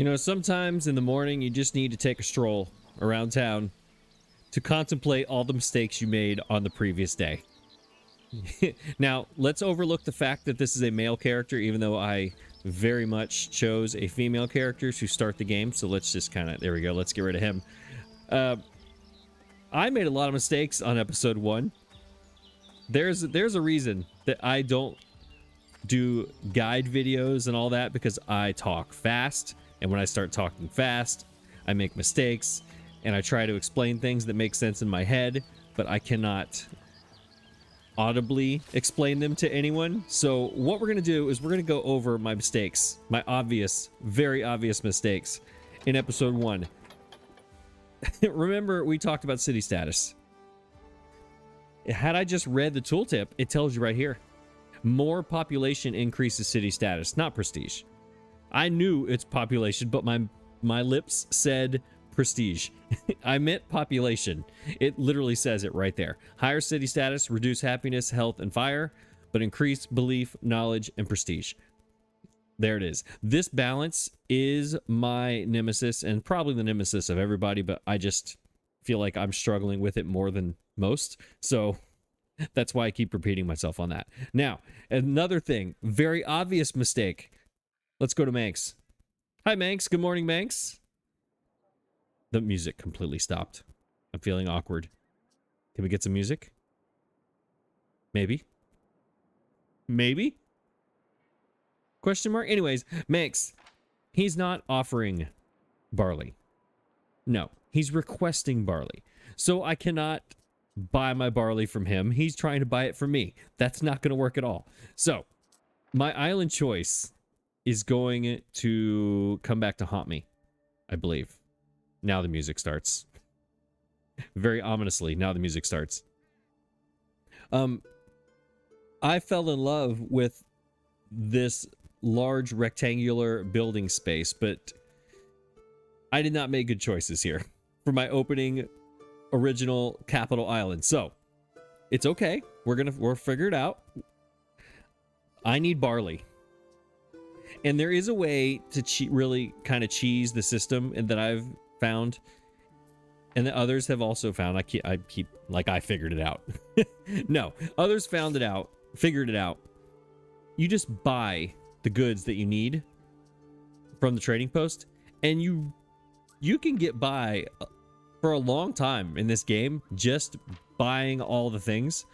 You know, sometimes in the morning you just need to take a stroll around town to contemplate all the mistakes you made on the previous day. Now, let's overlook the fact that this is a male character, even though I very much chose a female character to start the game. So let's just kind of, there we go, let's get rid of him. I made a lot of mistakes on episode 1. There's a reason that I don't do guide videos and all that, because I talk fast, and when I start talking fast, I make mistakes, and I try to explain things that make sense in my head, but I cannot audibly explain them to anyone. So what we're going to do is we're going to go over my mistakes, my obvious, very obvious mistakes in episode 1. Remember, we talked about city status. Had I just read the tooltip, it tells you right here. More population increases city status, not prestige. I knew it's population, but my lips said prestige. I meant population. It literally says it right there. Higher city status, reduce happiness, health, and fire, but increase belief, knowledge, and prestige. There it is. This balance is my nemesis, and probably the nemesis of everybody, but I just feel like I'm struggling with it more than most. So that's why I keep repeating myself on that. Now, another thing, very obvious mistake. Let's go to Manx. Hi, Manx. Good morning, Manx. The music completely stopped. I'm feeling awkward. Can we get some music? Maybe. Maybe? Question mark? Anyways, Manx, he's not offering barley. No, he's requesting barley. So I cannot buy my barley from him. He's trying to buy it from me. That's not going to work at all. So my island choice is going to come back to haunt me, I believe. Now the music starts. Very ominously, now the music starts. I fell in love with this large rectangular building space, but I did not make good choices here for my opening original capital island. So it's okay. We'll figure it out. I need barley. And there is a way to really kind of cheese the system, and that I've found, and that others have also found. I keep like I figured it out. No, others found it out, figured it out. You just buy the goods that you need from the trading post, and you can get by for a long time in this game just buying all the things.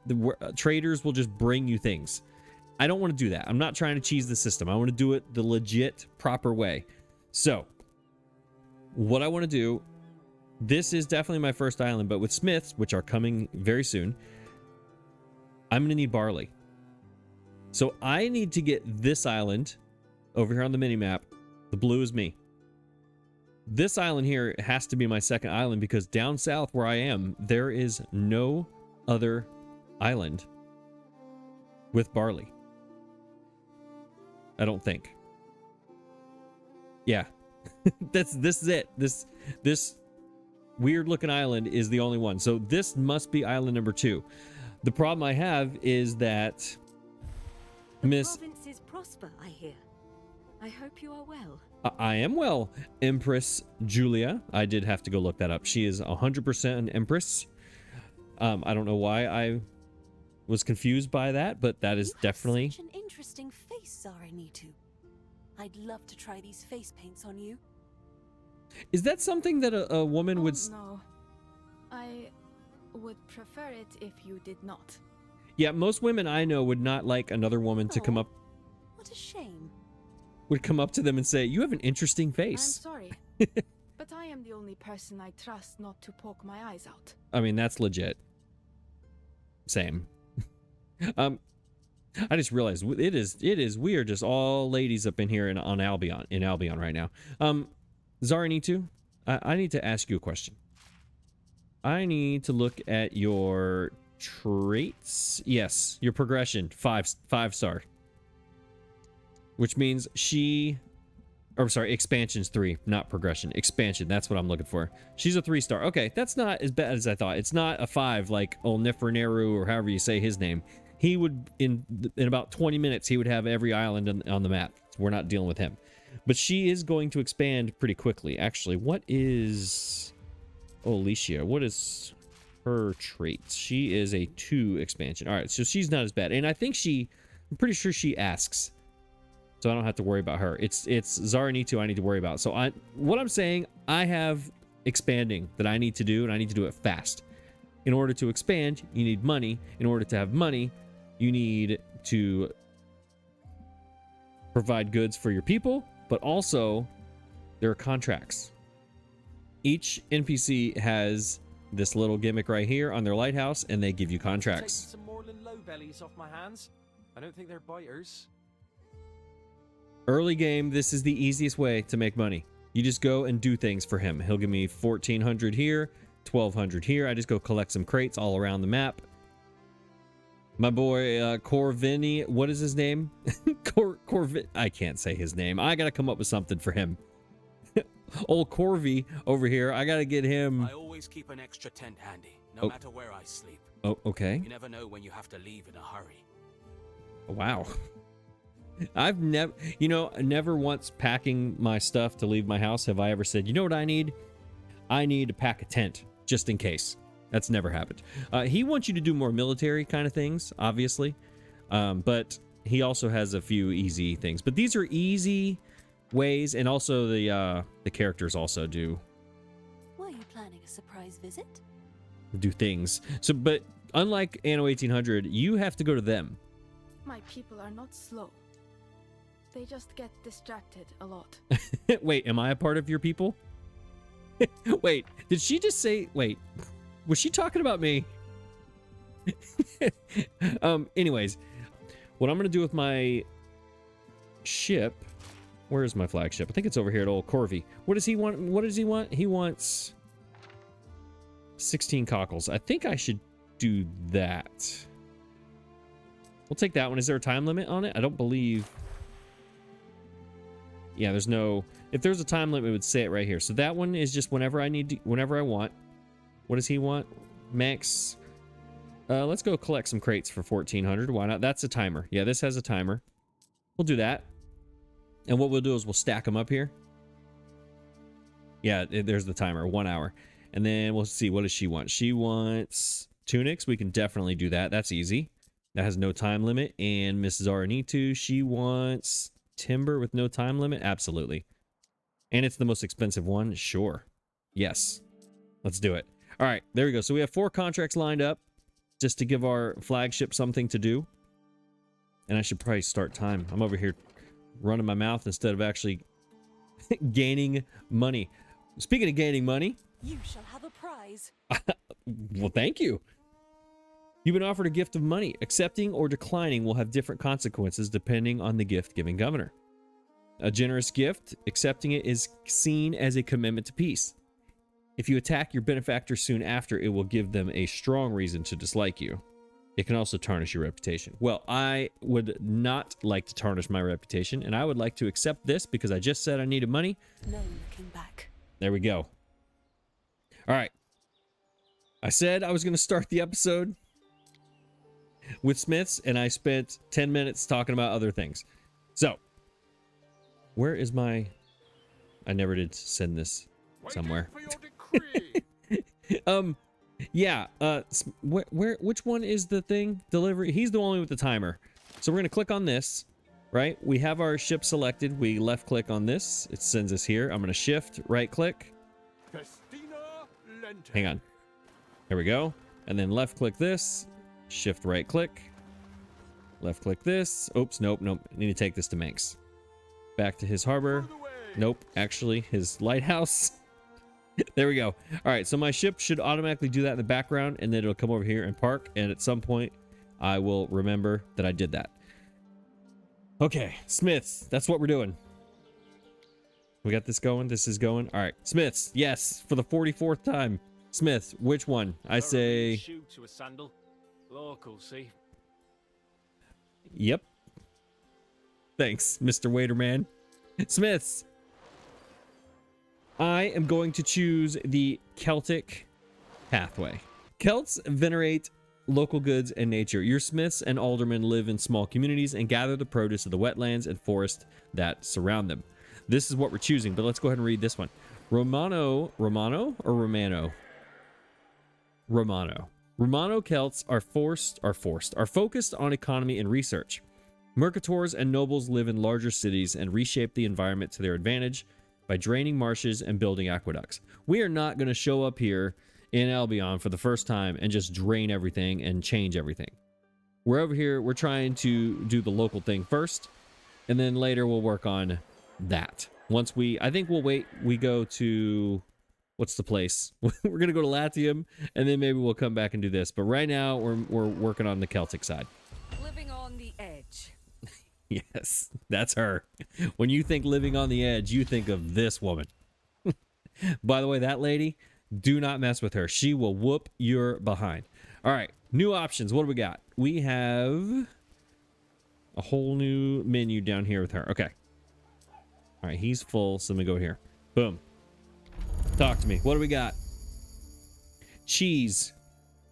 The traders will just bring you things. I don't want to do that. I'm not trying to cheese the system. I want to do it the legit, proper way. So what I want to do, this is definitely my first island, but with smiths, which are coming very soon, I'm going to need barley. So I need to get this island over here on the mini-map. The blue is me. This island here has to be my second island, because down south where I am, there is no other island with barley. I don't think. Yeah. This is it. This weird looking island is the only one. So this must be island number 2. The problem I have is that The provinces prosper, I hear. I hope you are well. I am well, Empress Julia. I did have to go look that up. She is 100% an Empress. I don't know why I was confused by that, but that is definitely... Such an interesting face, Zaranitu. I'd love to try these face paints on you. Is that something that a woman would... No. I would prefer it if you did not. Yeah, most women I know would not like another woman to come up... What a shame. Would come up to them and say, you have an interesting I'm face. sorry. But I am the only person I trust not to poke my eyes out. I mean, that's legit. Same. I just realized it is we are just all ladies up in here on Albion, in Albion right now. Zaranitu, I need to ask you a question. I need to look at your traits. Yes, your progression, 5 star. Which means expansion's 3, not progression. Expansion, that's what I'm looking for. She's a 3 star. Okay, that's not as bad as I thought. It's not a 5 like old Neferneru or however you say his name. He would, in about 20 minutes, he would have every island on the map. We're not dealing with him. But she is going to expand pretty quickly. Actually, what is... Oh, Alicia, what is her traits? She is a 2 expansion. All right, so she's not as bad. And I think I'm pretty sure she asks. So I don't have to worry about her. It's Zaranitu I need to worry about. So what I'm saying, I have expanding that I need to do, and I need to do it fast. In order to expand, you need money. In order to have money, you need to provide goods for your people, but also there are contracts. Each NPC has this little gimmick right here on their lighthouse, and they give you contracts. Take some more low bellies off my hands. I don't think they're biters. Early game, this is the easiest way to make money. You just go and do things for him. He'll give me 1,400 here, 1,200 here. I just go collect some crates all around the map. My boy Corvini, what is his name? I can't say his name. I gotta come up with something for him. Old Corvy over here. I gotta get him. I always keep an extra tent handy, no matter where I sleep. Oh, okay. You never know when you have to leave in a hurry. Wow. I've never once packing my stuff to leave my house have I ever said, you know what I need? I need to pack a tent just in case. That's never happened. He wants you to do more military kind of things, obviously. But he also has a few easy things. But these are easy ways, and also the characters also do Were you planning a surprise visit? things. So, but unlike Anno 1800, you have to go to them. My people are not slow. They just get distracted a lot. Wait, am I a part of your people? Wait, did she just say... Wait, was she talking about me? Anyways, what I'm going to do with my ship... Where is my flagship? I think it's over here at old Corvy. What does he want? What does he want? He wants 16 cockles. I think I should do that. We'll take that one. Is there a time limit on it? I don't believe... Yeah, there's no... If there's a time limit, it would say it right here. So that one is just whenever I need to, whenever I want. What does he want? Max. Let's go collect some crates for 1,400. Why not? That's a timer. Yeah, this has a timer. We'll do that. And what we'll do is we'll stack them up here. Yeah, there's the timer. 1 hour. And then we'll see. What does she want? She wants tunics. We can definitely do that. That's easy. That has no time limit. And Mrs. Aranitu, she wants... timber with no time limit? Absolutely. And it's the most expensive one? Sure. Yes. Let's do it. All right, there we go. So we have 4 contracts lined up just to give our flagship something to do. And I should probably start time. I'm over here running my mouth instead of actually gaining money. Speaking of gaining money... You shall have a prize. Well, thank you. You've been offered a gift of money. Accepting or declining will have different consequences depending on the gift-giving governor. A generous gift, accepting it is seen as a commitment to peace. If you attack your benefactor soon after, it will give them a strong reason to dislike you. It can also tarnish your reputation. Well, I would not like to tarnish my reputation, and I would like to accept this because I just said I needed money. No looking back. There we go. All right. I said I was going to start the episode with Smiths, and I spent 10 minutes talking about other things. So, where is my... I never did send this somewhere. Yeah, which one is the thing? Delivery? He's the only with the timer. So we're going to click on this, right? We have our ship selected. We left click on this. It sends us here. I'm going to shift, right click. Hang on. There we go. And then left click this. Shift right click. Left click this. Oops, nope. I need to take this to Manx. Back to his harbor. Nope, actually his lighthouse. There we go. All right, so my ship should automatically do that in the background, and then it'll come over here and park, and at some point I will remember that I did that. Okay, Smiths, that's what we're doing. We got this going. This is going. All right, Smiths, yes, for the 44th time. Smiths, which one? I say... Shoe to a sandal. Local, see? Yep. Thanks, Mr. Waiterman. Smiths. I am going to choose the Celtic pathway. Celts venerate local goods and nature. Your smiths and aldermen live in small communities and gather the produce of the wetlands and forest that surround them. This is what we're choosing, but let's go ahead and read this one. Romano Celts are focused on economy and research. Mercators and nobles live in larger cities and reshape the environment to their advantage by draining marshes and building aqueducts. We are not going to show up here in Albion for the first time and just drain everything and change everything. We're over here, we're trying to do the local thing first, and then later we'll work on that. Once I think we'll wait, we go to, what's the place? We're going to go to Latium, and then maybe we'll come back and do this. But right now, we're working on the Celtic side. Living on the edge. Yes, that's her. When you think living on the edge, you think of this woman. By the way, that lady, do not mess with her. She will whoop your behind. All right, new options. What do we got? We have a whole new menu down here with her. Okay. All right, he's full, so let me go here. Boom. Talk to me. What do we got? Cheese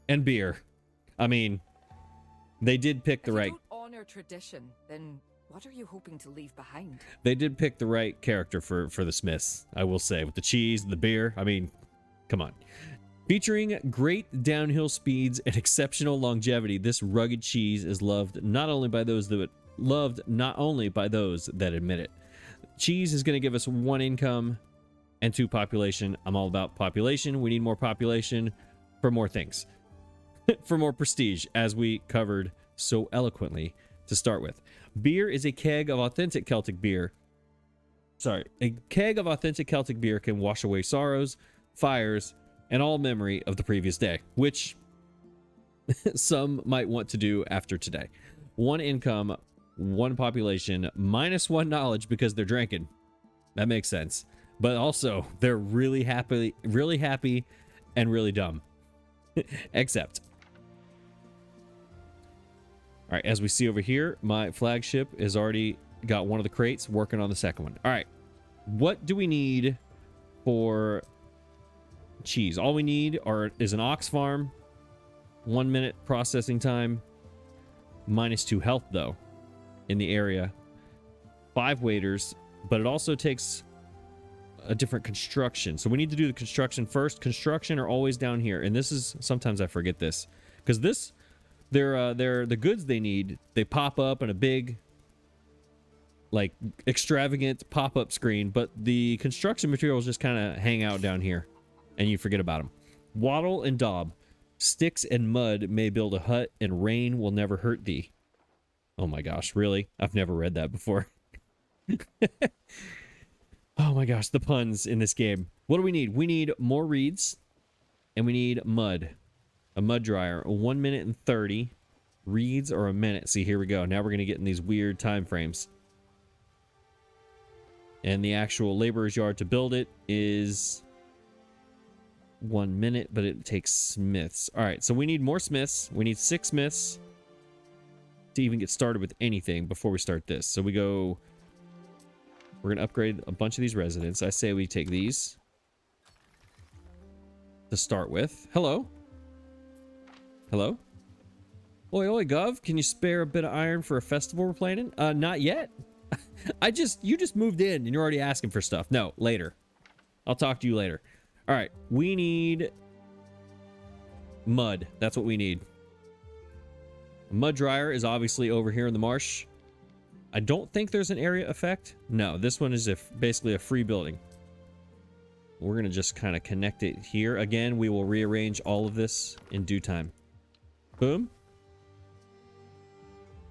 and beer. I mean, they did pick the right... If you don't honor tradition, then what are you hoping to leave behind? They did pick the right character for the Smiths, I will say. With the cheese, the beer. I mean, come on. Featuring great downhill speeds and exceptional longevity, this rugged cheese is loved not only by those that admit it. Cheese is going to give us 1 income and 2 population. I'm all about population. We need more population for more things. For more prestige, as we covered so eloquently to start with. Beer is a keg of authentic Celtic beer. A keg of authentic Celtic beer can wash away sorrows, fires, and all memory of the previous day, which some might want to do after today. 1 income, 1 population, -1 knowledge because they're drinking. That makes sense. But also, they're really happy, and really dumb. Except. All right, as we see over here, my flagship has already got one of the crates, working on the second one. All right, what do we need for cheese? All we need is an ox farm, 1 minute processing time, -2 health, though, in the area, 5 waiters, but it also takes a different construction. So we need to do the construction first. Construction are always down here, and this is, sometimes I forget this, because this, they're the goods they need, they pop up in a big, like, extravagant pop-up screen, but the construction materials just kind of hang out down here, and you forget about them. Wattle and daub. Sticks and mud may build a hut, and rain will never hurt thee. Oh my gosh, really? I've never read that before. Oh my gosh, the puns in this game. What do we need? We need more reeds, and we need mud. A mud dryer. 1 minute and 30. Reeds or a minute. See, here we go. Now we're going to get in these weird time frames. And the actual laborer's yard to build it is 1 minute, but it takes smiths. All right, so we need more smiths. We need 6 smiths to even get started with anything before we start this. So we go... We're going to upgrade a bunch of these residents. I say we take these to start with. Hello? Hello? Oi, oi, Gov. Can you spare a bit of iron for a festival we're planning? Not yet. You just moved in and you're already asking for stuff. No, later. I'll talk to you later. All right. We need mud. That's what we need. A mud dryer is obviously over here in the marsh. I don't think there's an area effect. No, this one is basically a free building. We're going to just kind of connect it here. Again, we will rearrange all of this in due time. Boom.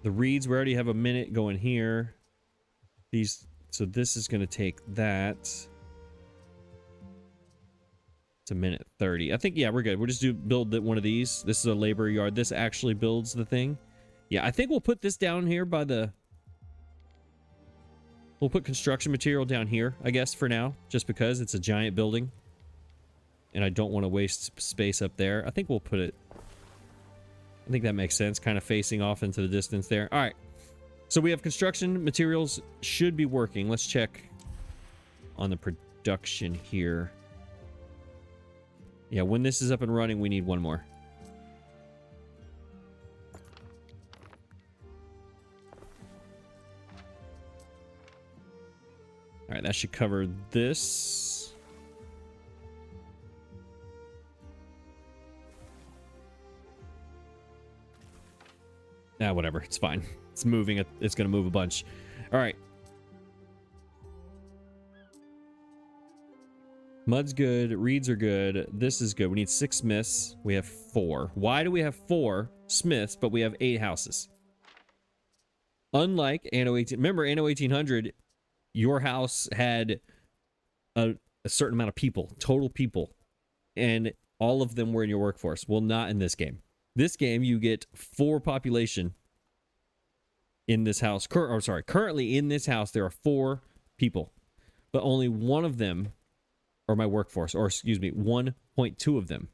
The reeds, we already have a minute going here. So this is going to take that. It's a minute 30. I think, yeah, we're good. We'll just build one of these. This is a labor yard. This actually builds the thing. Yeah, I think we'll put this down here by the... We'll put construction material down here, I guess, for now, just because it's a giant building. And I don't want to waste space up there. I think we'll put it... I think that makes sense, kind of facing off into the distance there. All right. So we have construction materials should be working. Let's check on the production here. Yeah, when this is up and running, we need 1 more. All right, that should cover this. Ah, whatever. It's fine. It's moving. It's going to move a bunch. All right. Mud's good. Reeds are good. This is good. We need 6 smiths. We have 4. Why do we have 4 smiths, but we have 8 houses? Unlike Anno 18... Remember, Anno 1800, your house had a certain amount of people, total people, and all of them were in your workforce. Well, not in this game. This game, you get 4 population in this house. Currently in this house, there are 4 people, but only one of them are my workforce, or excuse me, 1.2 of them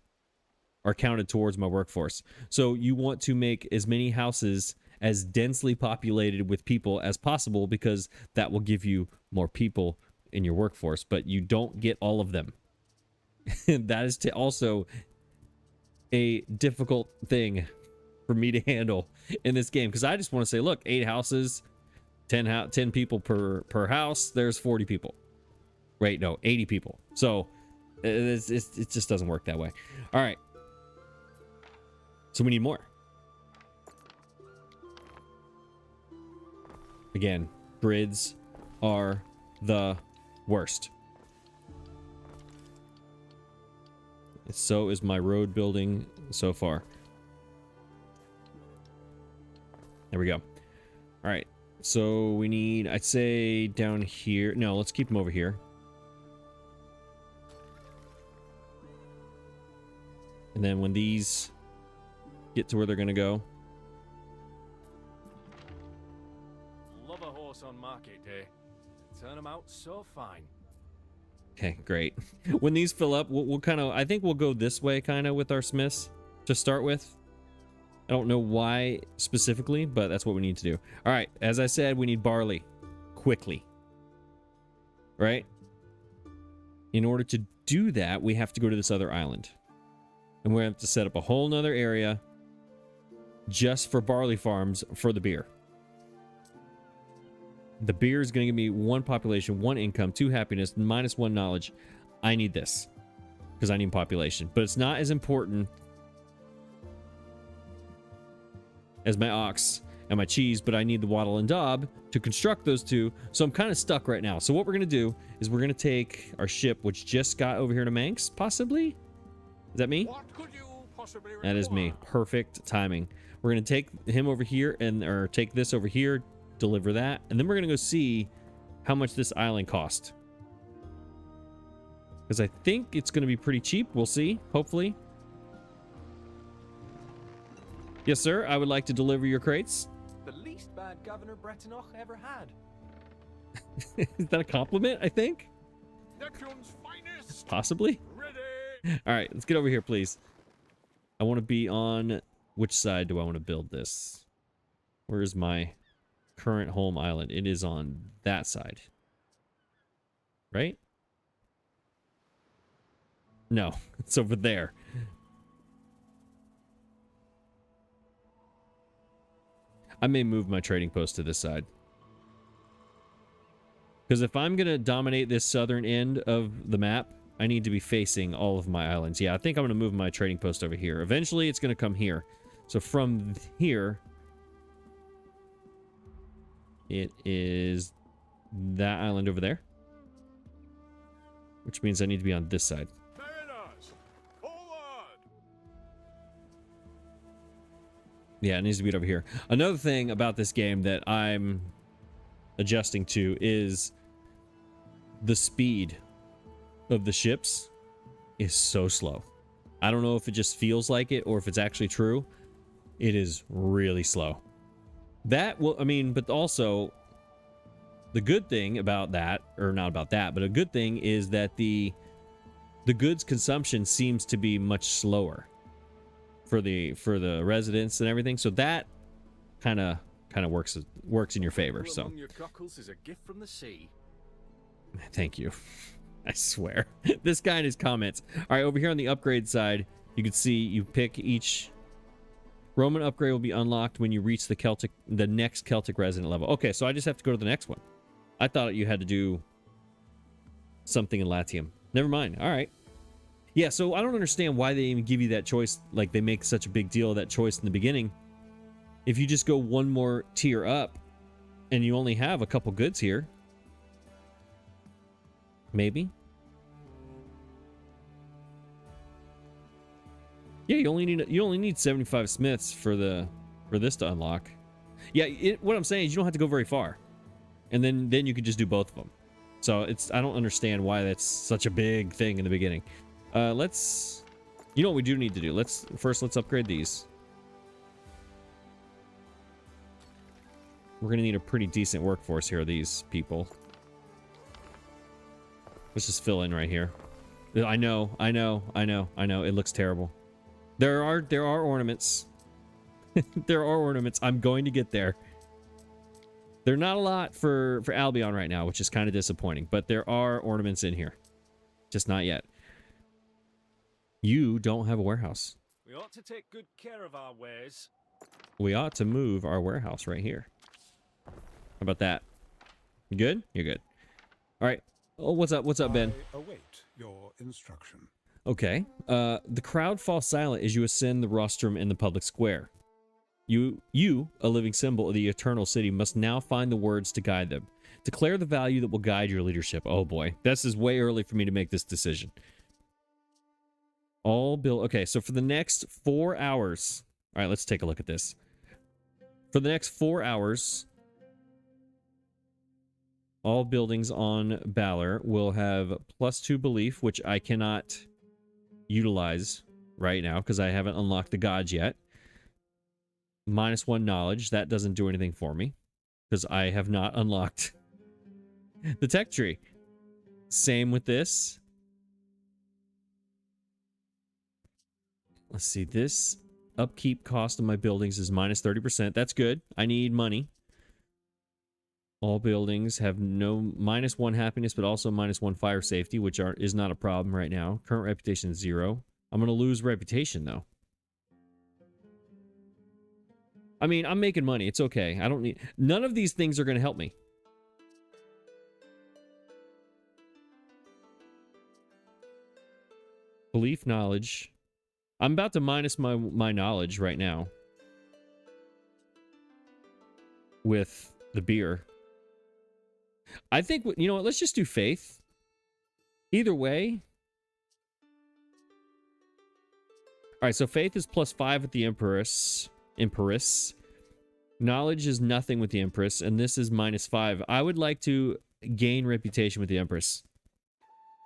are counted towards my workforce. So you want to make as many houses as densely populated with people as possible, because that will give you more people in your workforce, but you don't get all of them. That is also a difficult thing for me to handle in this game, because I just want to say, look, 8 houses, 10 people per house, there's 40 people. Wait, no, 80 people. So it just doesn't work that way. All right. So we need more. Again, grids are the worst. So is my road building so far. There we go. All right. So we need, I'd say down here. No, let's keep them over here. And then when these get to where they're going to go. Love a horse on market day. Turn them out so fine. Okay, great. When these fill up, we'll kind of, I think we'll go this way kind of with our smiths to start with. I don't know why specifically, but that's what we need to do. All right, as I said, we need barley quickly. Right? In order to do that, we have to go to this other island. And we have to set up a whole nother area just for barley farms for the beer. The beer is going to give me 1 population, 1 income, 2 happiness, -1 knowledge. I need this because I need population. But it's not as important as my ox and my cheese, but I need the wattle and daub to construct those 2. So I'm kind of stuck right now. So what we're going to do is we're going to take our ship, which just got over here to Manx, possibly. Is that me? What could you possibly That is me. Perfect timing. We're going to take him over here or take this over here, deliver that, and then we're going to go see how much this island cost. Because I think it's going to be pretty cheap. We'll see, hopefully. Yes, sir. I would like to deliver your crates. The least bad governor Bretonnoch ever had. Is that a compliment, I think? Neptune's finest. Possibly. Ready. All right, let's get over here, please. I want to be on... Which side do I want to build this? Where is my current home island? It is on that side. Right? No, it's over there. I may move my trading post to this side. Because if I'm going to dominate this southern end of the map, I need to be facing all of my islands. Yeah, I think I'm going to move my trading post over here. Eventually, it's going to come here. So from here, it is that island over there. Which means I need to be on this side. Mariners, forward. Yeah, it needs to be over here. Another thing about this game that I'm adjusting to is the speed of the ships is so slow. I don't know if it just feels like it or if it's actually true. It is really slow. That will, I mean, but also the good thing about that, or not about that, but a good thing is that the goods consumption seems to be much slower for the residents and everything. So that kind of works in your favor. So Among your cockles is a gift from the sea. thank you. I swear. This guy and his comments. All right, over here on the upgrade side, you can see you pick each Roman upgrade will be unlocked when you reach the next Celtic resident level. Okay, so I just have to go to the next one. I thought you had to do something in Latium. Never mind. All right. Yeah, so I don't understand why they even give you that choice. Like, they make such a big deal of that choice in the beginning. If you just go one more tier up and you only have a couple goods here. Maybe. Yeah, you only need 75 smiths for this to unlock. Yeah, what I'm saying is you don't have to go very far. And then you could just do both of them. So I don't understand why that's such a big thing in the beginning. You know what we do need to do? Let's upgrade these. We're gonna need a pretty decent workforce here, these people. Let's just fill in right here. I know. It looks terrible. There are ornaments. There are ornaments. I'm going to get there. They're not a lot for Albion right now, which is kind of disappointing, but there are ornaments in here. Just not yet. You don't have a warehouse. We ought to take good care of our wares. We ought to move our warehouse right here. How about that? You good? You're good. All right. Oh, what's up? What's up, Ben? I await your instruction. Okay. The crowd falls silent as you ascend the rostrum in the public square. You, a living symbol of the eternal city, must now find the words to guide them. Declare the value that will guide your leadership. Oh boy, this is way early for me to make this decision. Okay, so for the next 4 hours... All right, let's take a look at this. For the next 4 hours, all buildings on Balor will have +2 belief, which I cannot utilize right now because I haven't unlocked the gods yet. -1 knowledge. That doesn't do anything for me because I have not unlocked the tech tree. Same with this. Let's see. This upkeep cost of my buildings is -30%. That's good. I need money. All buildings have no -1 happiness, but also -1 fire safety, which is not a problem right now. Current reputation is 0. I'm going to lose reputation, though. I mean, I'm making money. It's okay. I don't need... None of these things are going to help me. Belief, knowledge. I'm about to minus my knowledge right now. With the beer. I think, you know what? Let's just do faith. Either way. All right, so faith is +5 with the Empress. Knowledge is nothing with the Empress, and this is -5. I would like to gain reputation with the Empress.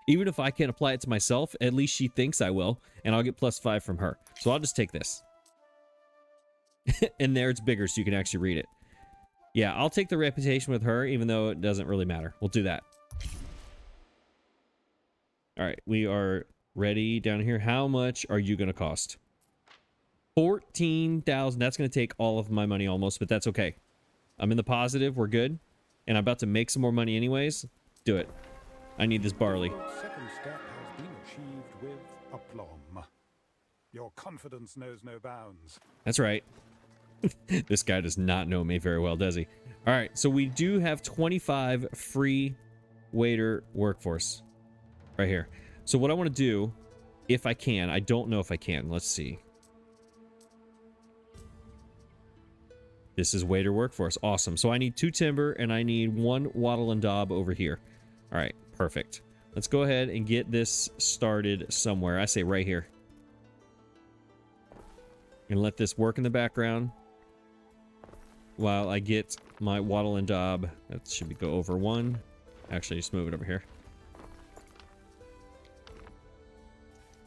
Even if I can't apply it to myself, at least she thinks I will, and I'll get +5 from her. So I'll just take this. And there it's bigger, so you can actually read it. Yeah, I'll take the reputation with her, even though it doesn't really matter. We'll do that. All right, we are ready down here. How much are you going to cost? 14,000. That's going to take all of my money almost, but that's okay. I'm in the positive. We're good. And I'm about to make some more money anyways. Do it. I need this barley. The second step has been achieved with aplomb. Your confidence knows no bounds. That's right. This guy does not know me very well, does he? All right, so we do have 25 free waiter workforce right here. So what I want to do, if I can, I don't know if I can. Let's see. This is waiter workforce. Awesome. So I need 2 timber and I need 1 wattle and daub over here. All right, perfect. Let's go ahead and get this started somewhere. I say right here. And let this work in the background while I get my wattle and daub. That should go over 1. Actually, just move it over here.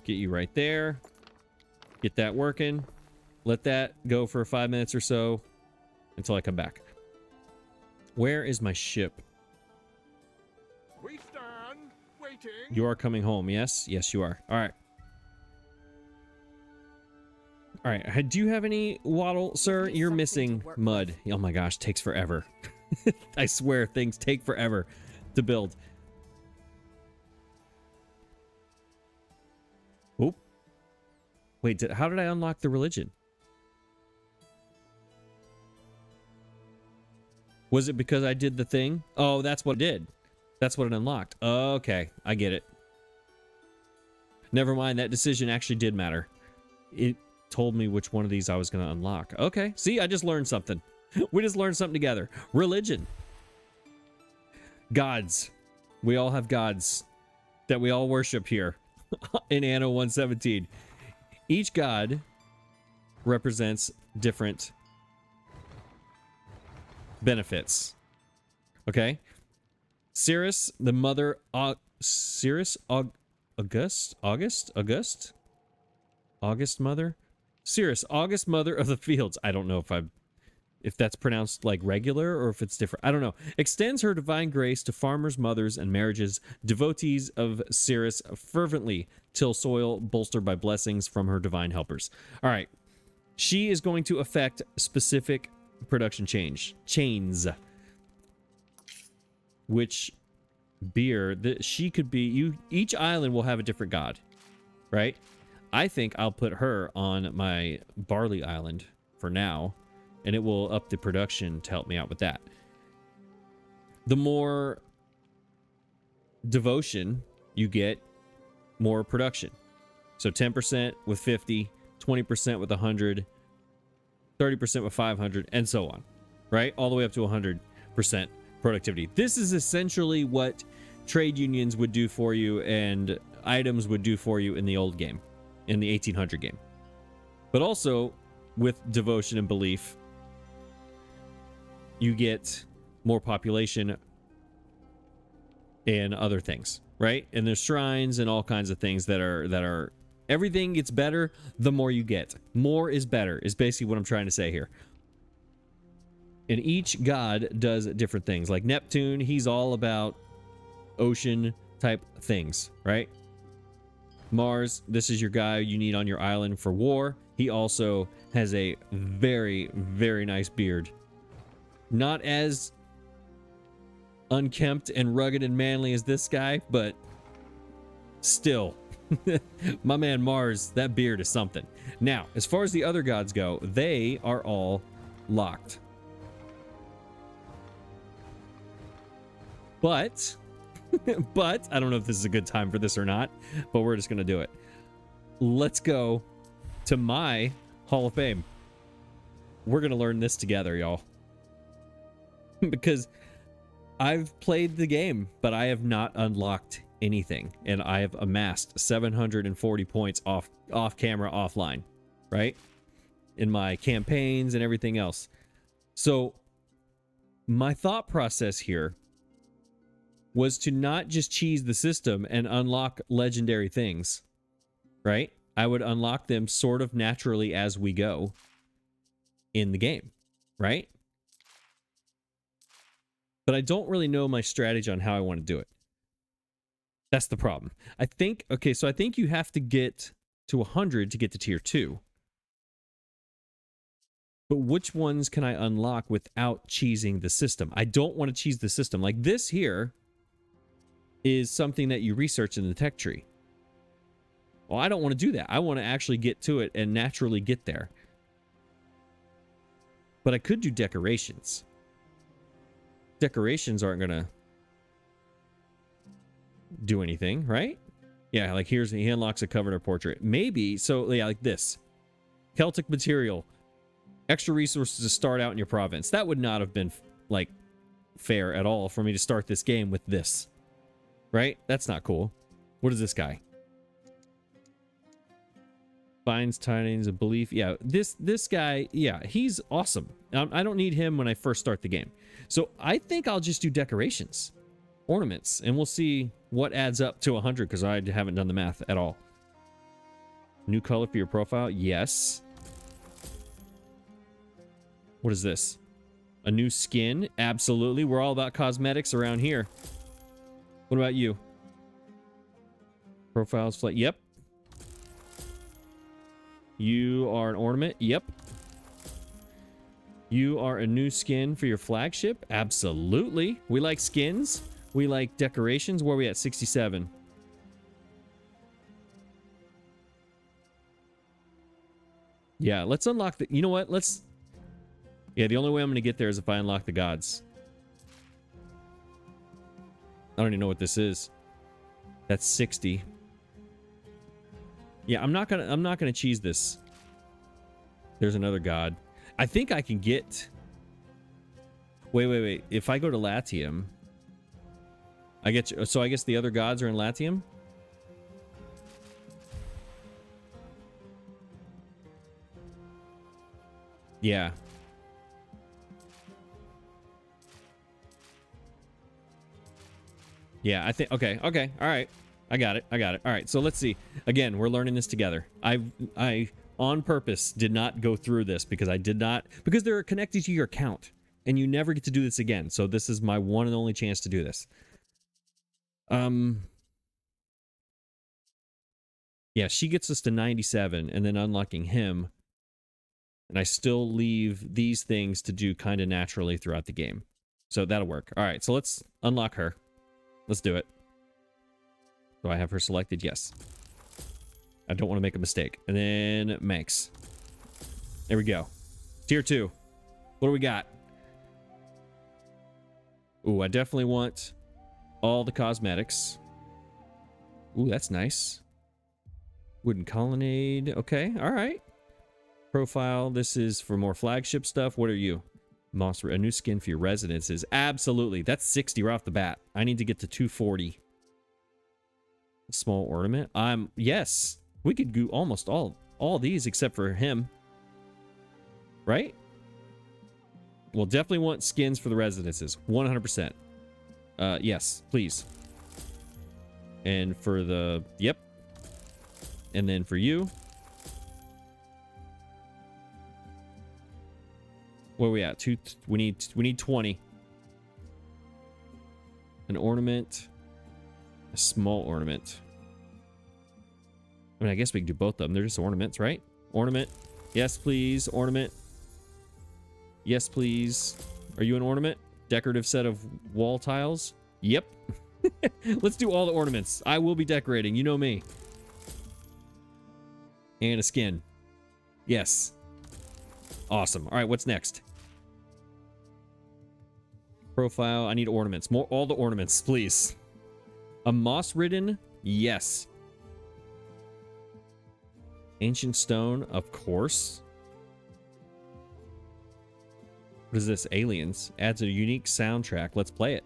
Get you right there. Get that working. Let that go for 5 minutes or so until I come back. Where is my ship? We stand waiting. You are coming home, yes? Yes, you are. All right. All right. Do you have any wattle, sir? You're missing mud. Oh my gosh, takes forever. I swear, things take forever to build. Oh. Wait, how did I unlock the religion? Was it because I did the thing? Oh, that's what I did. That's what it unlocked. Okay, I get it. Never mind, that decision actually did matter. It told me which one of these I was going to unlock. Okay, see, I just learned something. We just learned something together. Religion. Gods. We all have gods that we all worship here in Anno 117. Each god represents different benefits. Okay? Cirrus, the mother... Cirrus... August mother? Cirrus, August mother of the fields. I don't know if that's pronounced like regular or if it's different. I don't know. Extends her divine grace to farmers, mothers, and marriages. Devotees of Cirrus fervently till soil bolstered by blessings from her divine helpers. All right. She is going to affect specific production chains. Which beer that she could be, each island will have a different god, right? I think I'll put her on my barley island for now, and it will up the production to help me out with that. The more devotion you get, more production. So 10% with 50, 20% with 100, 30% with 500, and so on, right? All the way up to 100% productivity. This is essentially what trade unions would do for you and items would do for you in the old game, in the 1800 game. But also with devotion and belief, you get more population and other things, right? And there's shrines and all kinds of things that are everything gets better the more you get. More is better is basically what I'm trying to say here. And each god does different things. Like Neptune, he's all about ocean type things, right? Mars, this is your guy you need on your island for war. He also has a very, very nice beard. Not as unkempt and rugged and manly as this guy, but still. My man Mars, that beard is something. Now, as far as the other gods go, they are all locked. But I don't know if this is a good time for this or not, but we're just going to do it. Let's go to my Hall of Fame. We're going to learn this together, y'all. Because I've played the game, but I have not unlocked anything. And I have amassed 740 points off camera, offline, right? In my campaigns and everything else. So my thought process here was to not just cheese the system and unlock legendary things, right? I would unlock them sort of naturally as we go in the game, right? But I don't really know my strategy on how I want to do it. That's the problem. I think, okay, so I think you have to get to 100 to get to tier 2. But which ones can I unlock without cheesing the system? I don't want to cheese the system. Like this here is something that you research in the tech tree. Well, I don't want to do that. I want to actually get to it and naturally get there. But I could do decorations. Decorations aren't going to do anything, right? Yeah, like he unlocks a covered or portrait. Maybe, so yeah, like this. Celtic material. Extra resources to start out in your province. That would not have been, like, fair at all for me to start this game with this. Right? That's not cool. What is this guy? Finds tidings of belief. Yeah, this guy, yeah, he's awesome. I don't need him when I first start the game. So I think I'll just do decorations. Ornaments. And we'll see what adds up to 100 because I haven't done the math at all. New color for your profile? Yes. What is this? A new skin? Absolutely. We're all about cosmetics around here. What about you? Profiles flat. Yep. You are an ornament. Yep. You are a new skin for your flagship. Absolutely. We like skins. We like decorations. Where are we at? 67. Yeah, let's unlock the... You know what? Let's... Yeah, the only way I'm going to get there is if I unlock the gods. I don't even know what this is. That's 60. Yeah, I'm not gonna cheese this. There's another god. I think I can get. Wait. If I go to Latium, I get you. So I guess the other gods are in Latium. Yeah. Yeah, I think okay, all right. I got it. All right, so let's see. Again, we're learning this together. I on purpose did not go through this because because they're connected to your account and you never get to do this again. So this is my one and only chance to do this. Yeah, she gets us to 97 and then unlocking him. And I still leave these things to do kind of naturally throughout the game. So that'll work. All right, so let's unlock her. Let's do it. Do I have her selected? Yes. I don't want to make a mistake. And then Manx. There we go. Tier 2. What do we got? Ooh, I definitely want all the cosmetics. Ooh, that's nice. Wooden colonnade. Okay, all right. Profile. This is for more flagship stuff. What are you? Moss, a new skin for your residences. Absolutely. That's 60 right off the bat. I need to get to 240. A small ornament. Yes. We could do almost all these except for him. Right? We'll definitely want skins for the residences. 100%. Yes, please. And for the... Yep. And then for you... Where are we at? We need 20. An ornament. A small ornament. I mean, I guess we can do both of them. They're just ornaments, right? Ornament. Yes, please. Ornament. Yes, please. Are you an ornament? Decorative set of wall tiles? Yep. Let's do all the ornaments. I will be decorating. You know me. And a skin. Yes. Awesome. All right, what's next? Profile. I need ornaments. All the ornaments, please. A moss-ridden? Yes. Ancient stone? Of course. What is this? Aliens. Adds a unique soundtrack. Let's play it.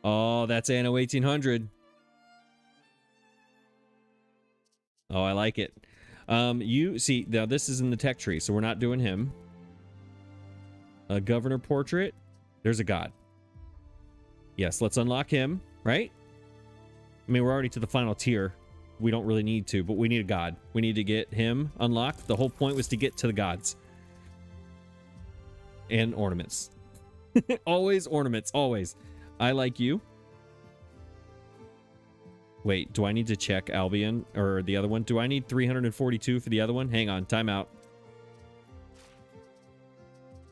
Oh, that's Anno 1800. Oh, I like it. You see, now this is in the tech tree, so we're not doing him. A governor portrait. There's a god. Yes, let's unlock him, right? I mean, we're already to the final tier. We don't really need to, but we need a god. We need to get him unlocked. The whole point was to get to the gods. And ornaments. Always ornaments, always. I like you. Wait, do I need to check Albion or the other one? Do I need 342 for the other one? Hang on, time out.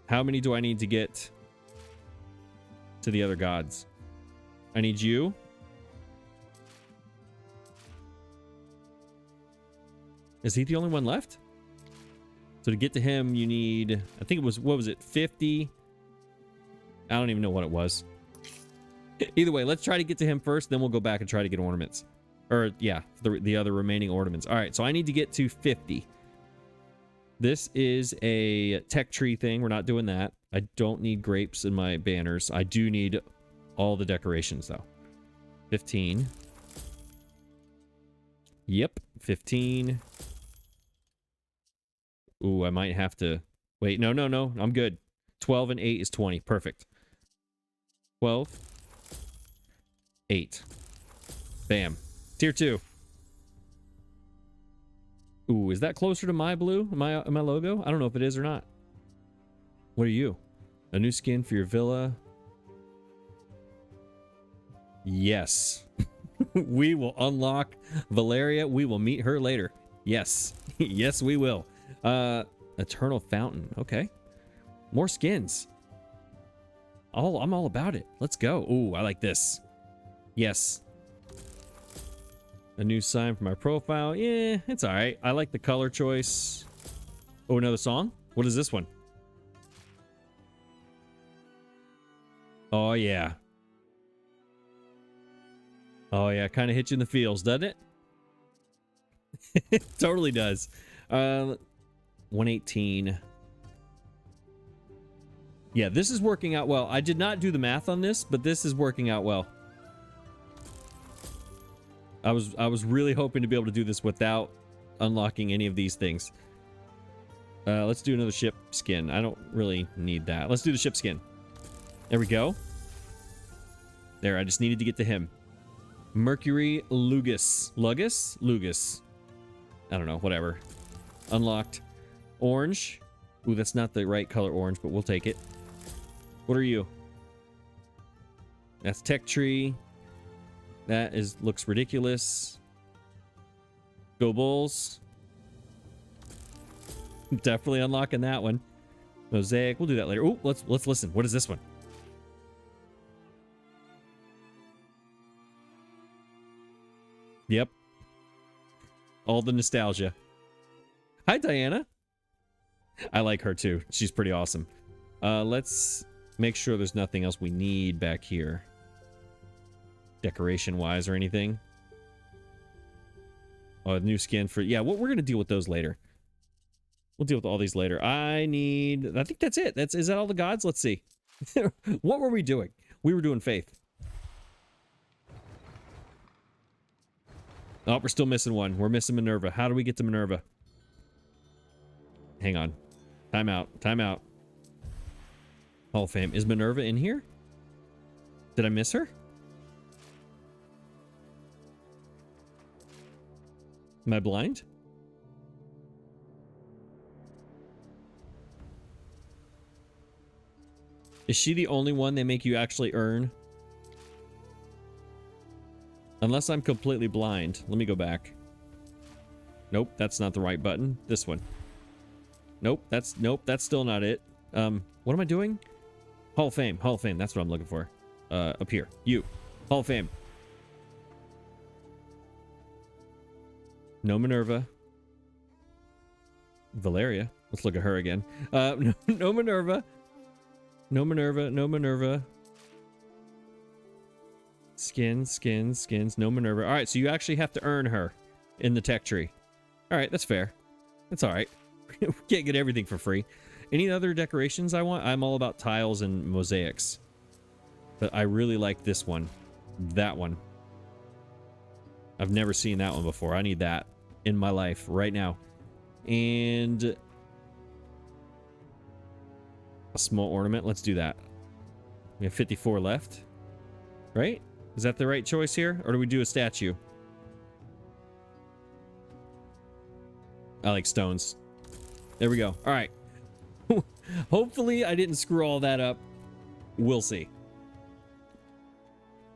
How many do I need to get to the other gods? I need you. Is he the only one left? So to get to him, you need, I think it was, what was it, 50? I don't even know what it was. Either way, let's try to get to him first, then we'll go back and try to get ornaments. Or, yeah, the other remaining ornaments. All right, so I need to get to 50. This is a tech tree thing. We're not doing that. I don't need grapes in my banners. I do need all the decorations, though. 15. Yep, 15. Ooh, I might have to... Wait, no. I'm good. 12 and 8 is 20. Perfect. 12. 8. Bam. Tier 2. Ooh, is that closer to my blue? My logo? I don't know if it is or not. What are you? A new skin for your villa? Yes. We will unlock Valeria. We will meet her later. Yes. Yes, we will. Eternal Fountain. Okay. More skins. I'm all about it. Let's go. Ooh, I like this. Yes. A new sign for my profile. Yeah, it's all right. I like the color choice. Oh, another song? What is this one? Oh, yeah. Oh, yeah. Kind of hits you in the feels, doesn't it? It totally does. 118. Yeah, this is working out well. I did not do the math on this, but this is working out well. I was really hoping to be able to do this without unlocking any of these things. Let's do another ship skin. I don't really need that. Let's do the ship skin. There we go. There, I just needed to get to him. Mercury Lugus. Lugus? Lugus. I don't know, whatever. Unlocked. Orange. Ooh, that's not the right color orange, but we'll take it. What are you? That's Tech Tree. That looks ridiculous. Go Bulls. Definitely unlocking that one. Mosaic. We'll do that later. Ooh, let's listen. What is this one? Yep. All the nostalgia. Hi, Diana. I like her too. She's pretty awesome. Let's make sure there's nothing else we need back here. Decoration-wise or anything. Oh, new skin for... Yeah, we're going to deal with those later. We'll deal with all these later. I think that's it. Is that all the gods? Let's see. What were we doing? We were doing faith. Oh, we're still missing one. We're missing Minerva. How do we get to Minerva? Hang on. Time out. Time out. Hall of Fame. Is Minerva in here? Did I miss her? Am I blind? Is she the only one they make you actually earn? Unless I'm completely blind. Let me go back. Nope, that's not the right button. This one. Nope, that's still not it. What am I doing? Hall of Fame. Hall of Fame. That's what I'm looking for. Up here. You. Hall of Fame. No Minerva. Valeria. Let's look at her again. No Minerva. No Minerva. No Minerva. Skins. No Minerva. All right, so you actually have to earn her in the tech tree. All right, that's fair. That's all right. We can't get everything for free. Any other decorations I want? I'm all about tiles and mosaics. But I really like this one. That one. I've never seen that one before. I need that in my life right now. And a small ornament. Let's do that. We have 54 left. Right? Is that the right choice here? Or do we do a statue? I like stones. There we go. All right. Hopefully I didn't screw all that up. We'll see.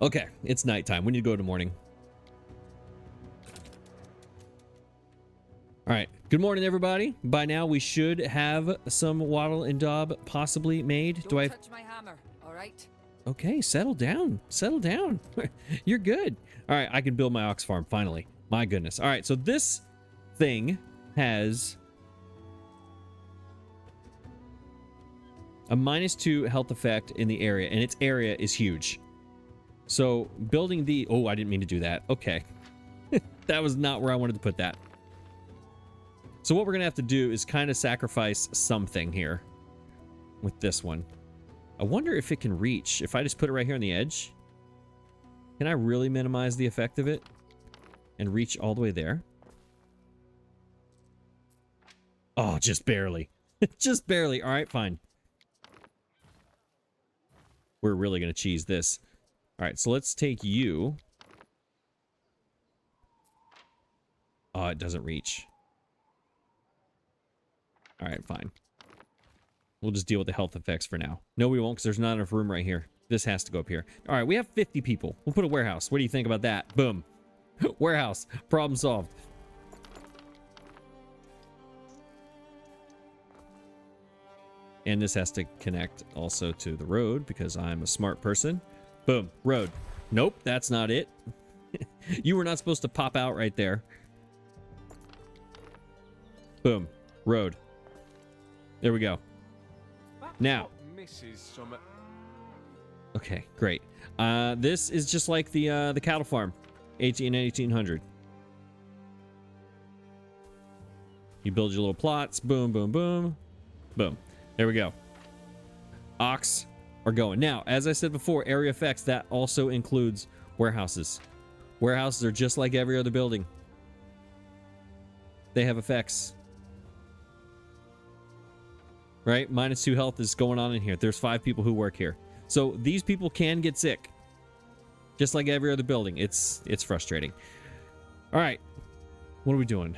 Okay, it's nighttime. We need to go to morning. All right. Good morning, everybody. By now, we should have some Waddle and Daub possibly made. Don't touch my hammer, all right? Okay, settle down. Settle down. You're good. All right, I can build my ox farm, finally. My goodness. All right, so this thing has a -2 health effect in the area, and its area is huge. So building the... Oh, I didn't mean to do that. Okay. That was not where I wanted to put that. So what we're going to have to do is kind of sacrifice something here with this one. I wonder if it can reach. If I just put it right here on the edge, can I really minimize the effect of it and reach all the way there? Oh, just barely. Just barely. All right, fine. We're really going to cheese this. All right, so let's take you. Oh, it doesn't reach. All right, fine. We'll just deal with the health effects for now. No, we won't, because there's not enough room right here. This has to go up here. All right, we have 50 people. We'll put a warehouse. What do you think about that? Boom. Warehouse. Problem solved. And this has to connect also to the road, because I'm a smart person. Boom. Road. Nope, that's not it. You were not supposed to pop out right there. Boom. Road. There we go. Now. Misses some... Okay, great. This is just like the cattle farm, 1800. You build your little plots. Boom, boom, boom, boom. There we go. Ox are going. Now, as I said before, area effects, that also includes warehouses. Warehouses are just like every other building. They have effects. Right? -2 health is going on in here. There's 5 people who work here. So these people can get sick. Just like every other building. It's frustrating. All right. What are we doing?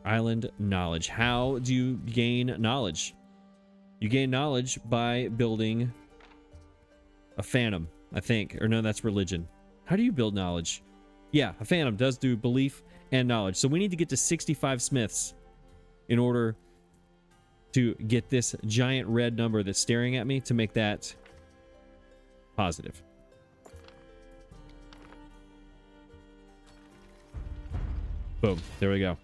Island knowledge. How do you gain knowledge? You gain knowledge by building a phantom, I think. Or no, that's religion. How do you build knowledge? Yeah, a phantom does do belief and knowledge. So we need to get to 65 smiths in order to get this giant red number that's staring at me to make that positive. Boom. There we go.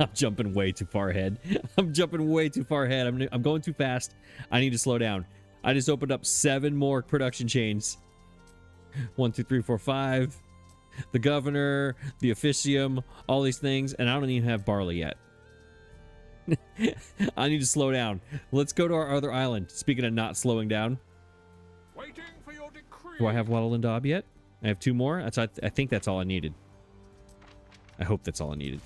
I'm jumping way too far ahead. I'm jumping way too far ahead. I'm going too fast. I need to slow down. I just opened up 7 more production chains. 1, 2, 3, 4, 5. The governor, the officium, all these things, and I don't even have barley yet. I need to slow down. Let's go to our other island. Speaking of not slowing down. Waiting for your decree. Do I have Waddle and Daub yet? I have 2 more. I think that's all I needed. I hope that's all I needed.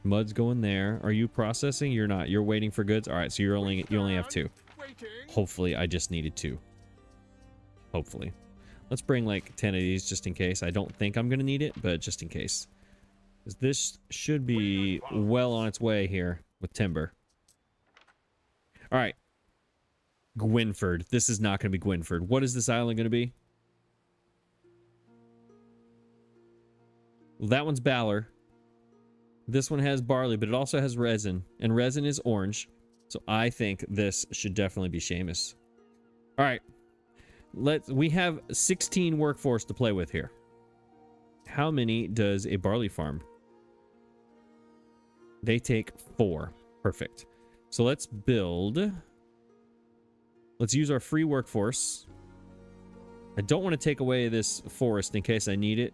Mud's going there. Are you processing? You're not. You're waiting for goods. All right, so you only have 2. Waiting. Hopefully, I just needed 2. Hopefully. Let's bring like 10 of these just in case. I don't think I'm gonna need it, but just in case. This should be well on its way here with timber. All right. Gwynford. This is not gonna be Gwynford. What is this island gonna be? Well, that one's Balor. This one has barley, but it also has resin, and resin is orange. So I think this should definitely be Seamus. All right. We have 16 workforce to play with here. How many does a barley farm? They take 4. Perfect. So let's build. Let's use our free workforce. I don't want to take away this forest in case I need it.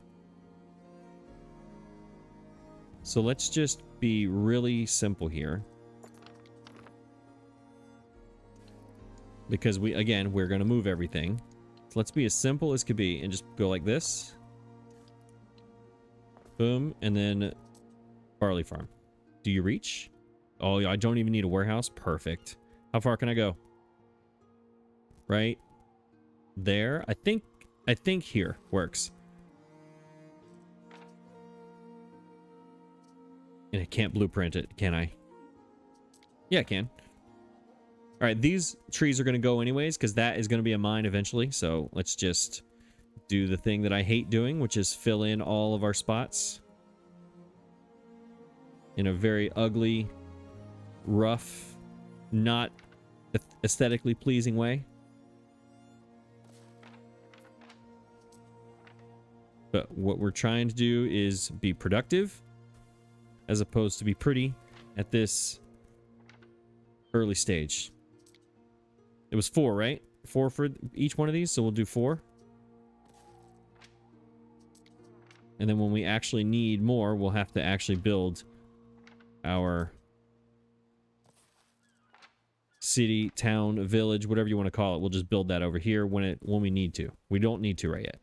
So let's just be really simple here. Because we're going to move everything. So let's be as simple as could be and just go like this. Boom. And then barley farm. Do you reach? Oh, I don't even need a warehouse. Perfect. How far can I go? Right there. I think here works. And I can't blueprint it, can I? Yeah, I can. All right, these trees are going to go anyways because that is going to be a mine eventually. So let's just do the thing that I hate doing, which is fill in all of our spots in a very ugly, rough, not aesthetically pleasing way. But what we're trying to do is be productive as opposed to be pretty at this early stage. It was 4, right? 4 for each one of these, so we'll do 4. And then when we actually need more, we'll have to actually build our city, town, village, whatever you want to call it. We'll just build that over here when we need to. We don't need to right yet.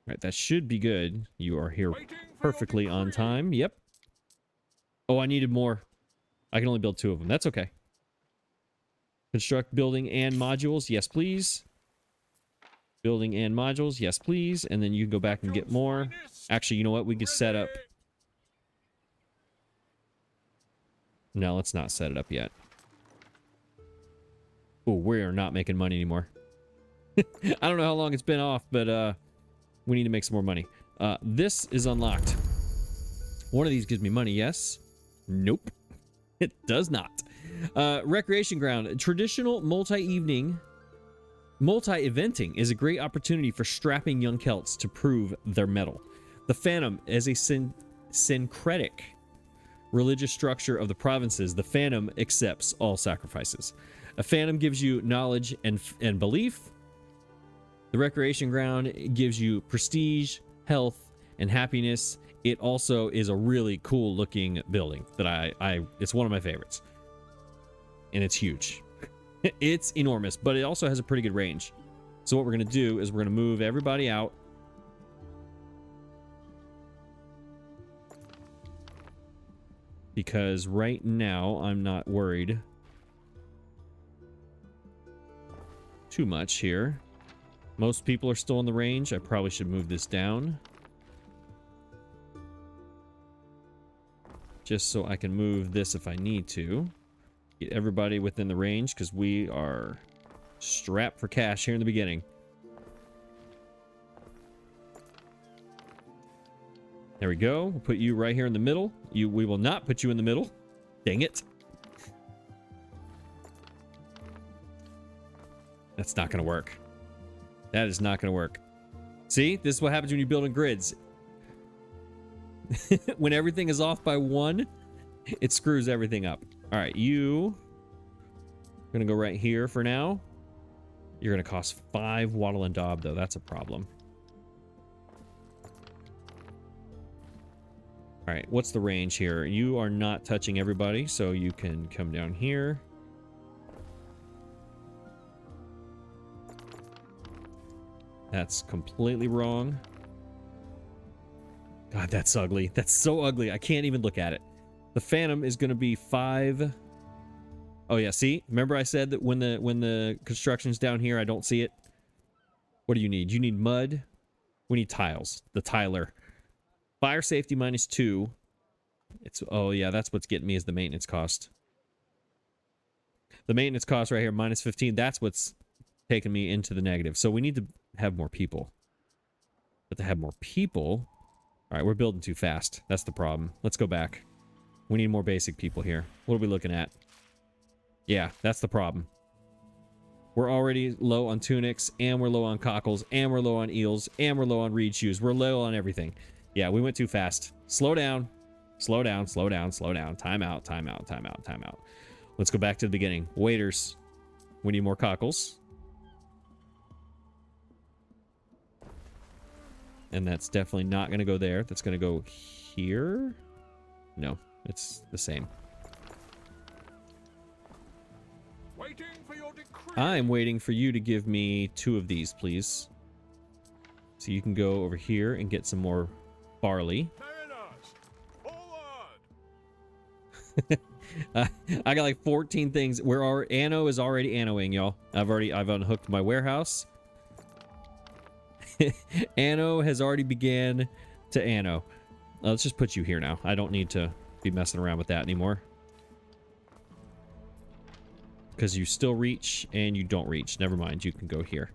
All right, that should be good. You are here perfectly on time. Yep. Oh, I needed more. I can only build 2 of them. That's okay. Construct building and modules. Yes, please. Building and modules. Yes, please. And then you can go back and get more. Actually, you know what? We can set up. No, let's not set it up yet. Oh, we are not making money anymore. I don't know how long it's been off, but we need to make some more money. This is unlocked. One of these gives me money, yes? Nope. It does not. Recreation ground. Traditional multi-eventing is a great opportunity for strapping young Celts to prove their mettle. The Phantom is a syncretic religious structure of the provinces, the Phantom accepts all sacrifices. A Phantom gives you knowledge and belief. The recreation ground gives you prestige, health, and happiness. It also is a really cool looking building that it's one of my favorites. And it's huge. It's enormous, but it also has a pretty good range. So what we're going to do is we're going to move everybody out. Because right now I'm not worried too much here. Most people are still in the range. I probably should move this down. Just so I can move this if I need to. Get everybody within the range because we are strapped for cash here in the beginning. There we go. We'll put you right here in the middle. We will not put you in the middle. Dang it. That's not going to work. That is not going to work. See? This is what happens when you build in grids. When everything is off by 1, it screws everything up. All right, you are going to go right here for now. You're going to cost 5 wattle and daub, though. That's a problem. All right, what's the range here? You are not touching everybody, so you can come down here. That's completely wrong. God, that's ugly. That's so ugly. I can't even look at it. The Phantom is going to be 5. Oh yeah, see? Remember I said that when the construction's down here, I don't see it? What do you need? You need mud. We need tiles. The tiler. Fire safety -2. Oh yeah, that's what's getting me is the maintenance cost. The maintenance cost right here, -15. That's what's taking me into the negative. So we need to have more people. But to have more people... All right, we're building too fast. That's the problem. Let's go back. We need more basic people here. What are we looking at? Yeah, that's the problem. We're already low on tunics, and we're low on cockles, and we're low on eels, and we're low on reed shoes. We're low on everything. Yeah, we went too fast. Slow down. Slow down, slow down, slow down. Time out, time out, time out, time out. Let's go back to the beginning. Waiters. We need more cockles. And that's definitely not going to go there. That's going to go here. No, it's the same. Waiting for your decree. I'm waiting for you to give me 2 of these, please. So you can go over here and get some more barley. I got like 14 things. Anno is already annoing, y'all. I've unhooked my warehouse. Anno has already began to anno. Let's just put you here now. I don't need to be messing around with that anymore. Because you still reach and you don't reach. Never mind, you can go here.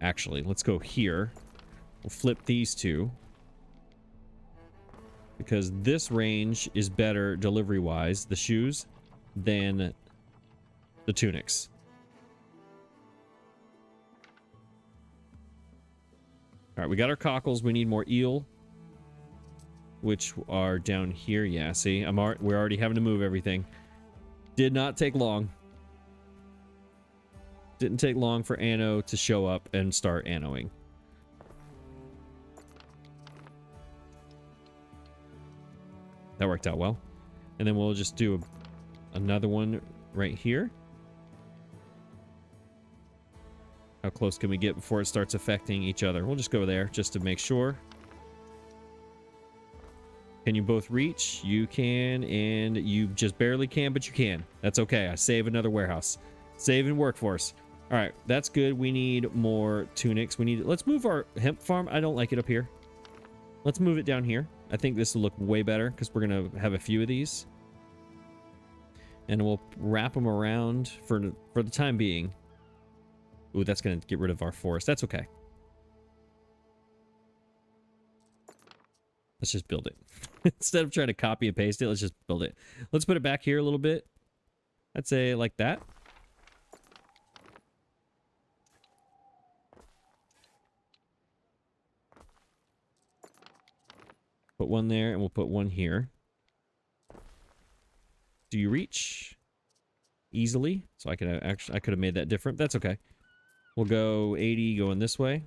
Actually, let's go here. We'll flip these 2. Because this range is better delivery-wise, the shoes, than the tunics. All right, we got our cockles. We need more eel, which are down here. Yeah, see, we're already having to move everything. Did not take long. Didn't take long for Anno to show up and start annoing. That worked out well. And then we'll just do another one right here. How close can we get before it starts affecting each other? We'll just go there just to make sure. Can you both reach? You can, and you just barely can, but you can. That's okay. I save another warehouse. Saving workforce. All right, that's good. We need more tunics. Let's move our hemp farm. I don't like it up here. Let's move it down here. I think this will look way better because we're going to have a few of these. And we'll wrap them around for the time being. Ooh, that's going to get rid of our forest. That's okay. Let's just build it. Instead of trying to copy and paste it, let's just build it. Let's put it back here a little bit. I'd say like that. Put one there, and we'll put one here. Do you reach easily? So I could actually, I could have made that different. That's okay. We'll go 80 going this way.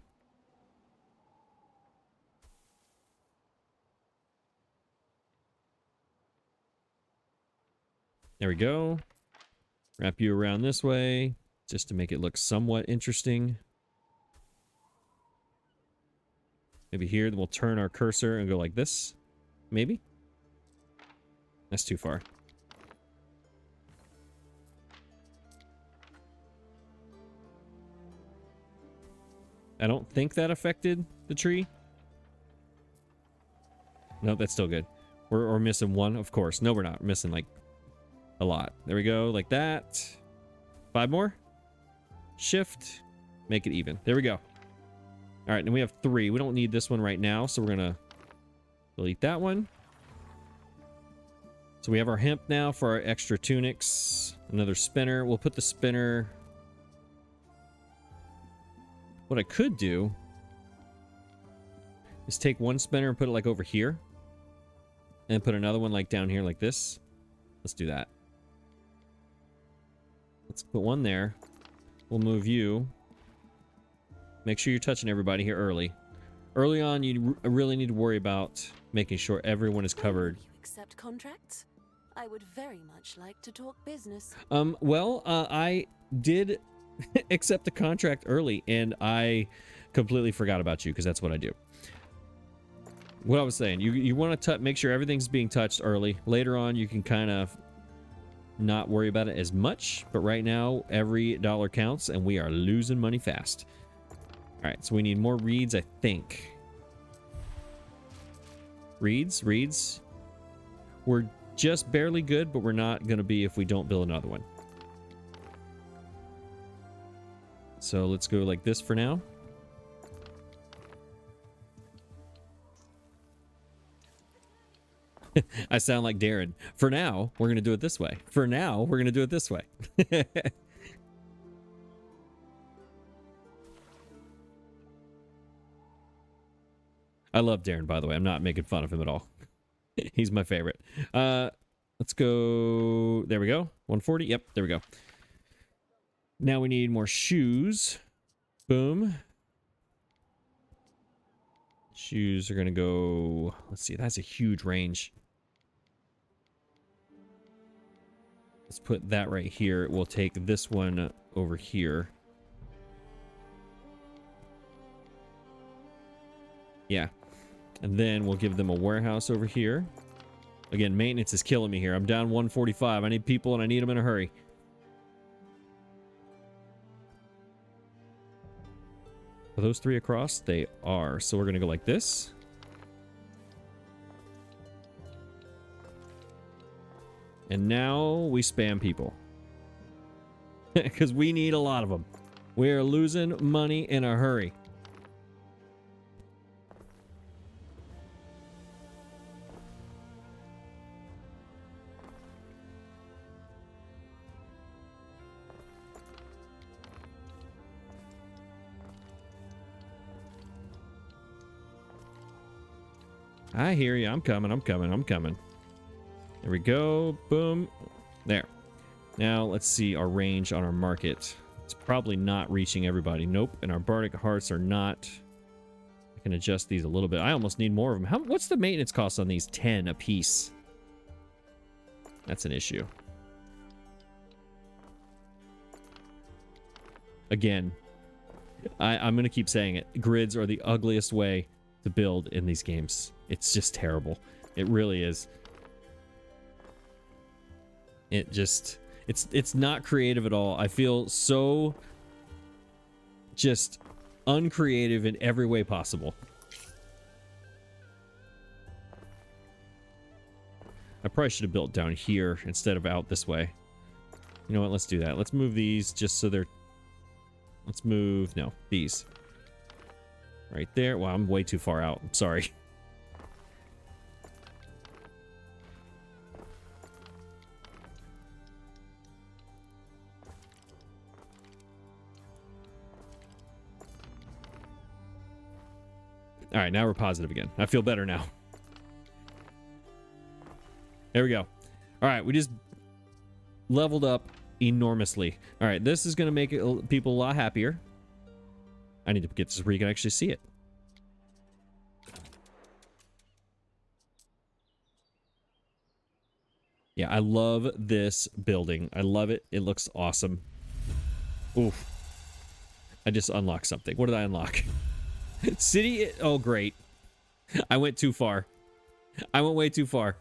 There we go. Wrap you around this way, just to make it look somewhat interesting. Maybe here, then we'll turn our cursor and go like this. Maybe? That's too far. I don't think that affected the tree. No, that's still good. We're missing one, of course. No, we're not. We're missing, like, a lot. There we go, like that. 5 more. Shift. Make it even. There we go. All right, and we have 3. We don't need this one right now, so we're gonna delete that one. So we have our hemp now for our extra tunics. Another spinner. We'll put the spinner... What I could do is take one spinner and put it like over here. And put another one like down here like this. Let's do that. Let's put one there. We'll move you. Make sure you're touching everybody here early. Early on, you really need to worry about making sure everyone is covered. You accept contracts? I would very much like to talk business. I did accept the contract early, and I completely forgot about you because that's what I do. What I was saying, you want to make sure everything's being touched early. Later on, you can kind of not worry about it as much, but right now, every dollar counts, and we are losing money fast. All right, so we need more reeds, I think. Reeds. We're just barely good, but we're not going to be if we don't build another one. So let's go like this for now. I sound like Darren. For now, we're going to do it this way. For now, we're going to do it this way. I love Darren, by the way. I'm not making fun of him at all. He's my favorite. Let's go. There we go. 140. Yep, there we go. Now we need more shoes. Boom. Shoes are going to go... Let's see. That's a huge range. Let's put that right here. We'll take this one over here. Yeah. And then we'll give them a warehouse over here. Again, maintenance is killing me here. I'm down 145. I need people and I need them in a hurry. Are those 3 across? They are. So we're going to go like this. And now we spam people. Because we need a lot of them. We are losing money in a hurry. I hear you. I'm coming. There we go. Boom. There. Now, let's see our range on our market. It's probably not reaching everybody. Nope. And our bardic hearts are not. I can adjust these a little bit. I almost need more of them. What's the maintenance cost on these? 10 a piece. That's an issue. Again, I'm going to keep saying it. Grids are the ugliest way to build in these games. It's just terrible. It really is. It's not creative at all. I feel so just uncreative in every way possible. I probably should have built down here instead of out this way. You know what? Let's do that. Let's move these just so they're... Let's move... No, these. Right there. Wow, I'm way too far out. I'm sorry. All right, now we're positive again. I feel better now. There we go. All right, we just leveled up enormously. All right, this is going to make people a lot happier. I need to get this where you can actually see it. Yeah, I love this building. I love it. It looks awesome. Oof. I just unlocked something. What did I unlock? City. Oh, great. I went too far. I went way too far.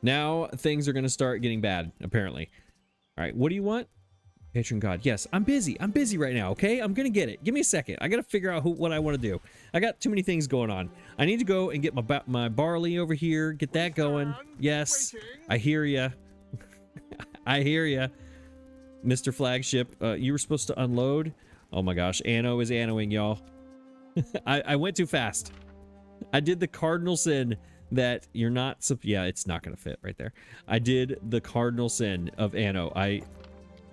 Now things are going to start getting bad, apparently. All right, what do you want? Patron God. Yes, I'm busy. I'm busy right now, okay? I'm going to get it. Give me a second. I got to figure out what I want to do. I got too many things going on. I need to go and get my barley over here. Get that going. Yes, I hear ya. I hear ya. Mr. Flagship, you were supposed to unload. Oh my gosh, Anno is Annoing, y'all. I went too fast. I did the cardinal sin that you're not... Yeah, it's not going to fit right there. I did the cardinal sin of Anno. I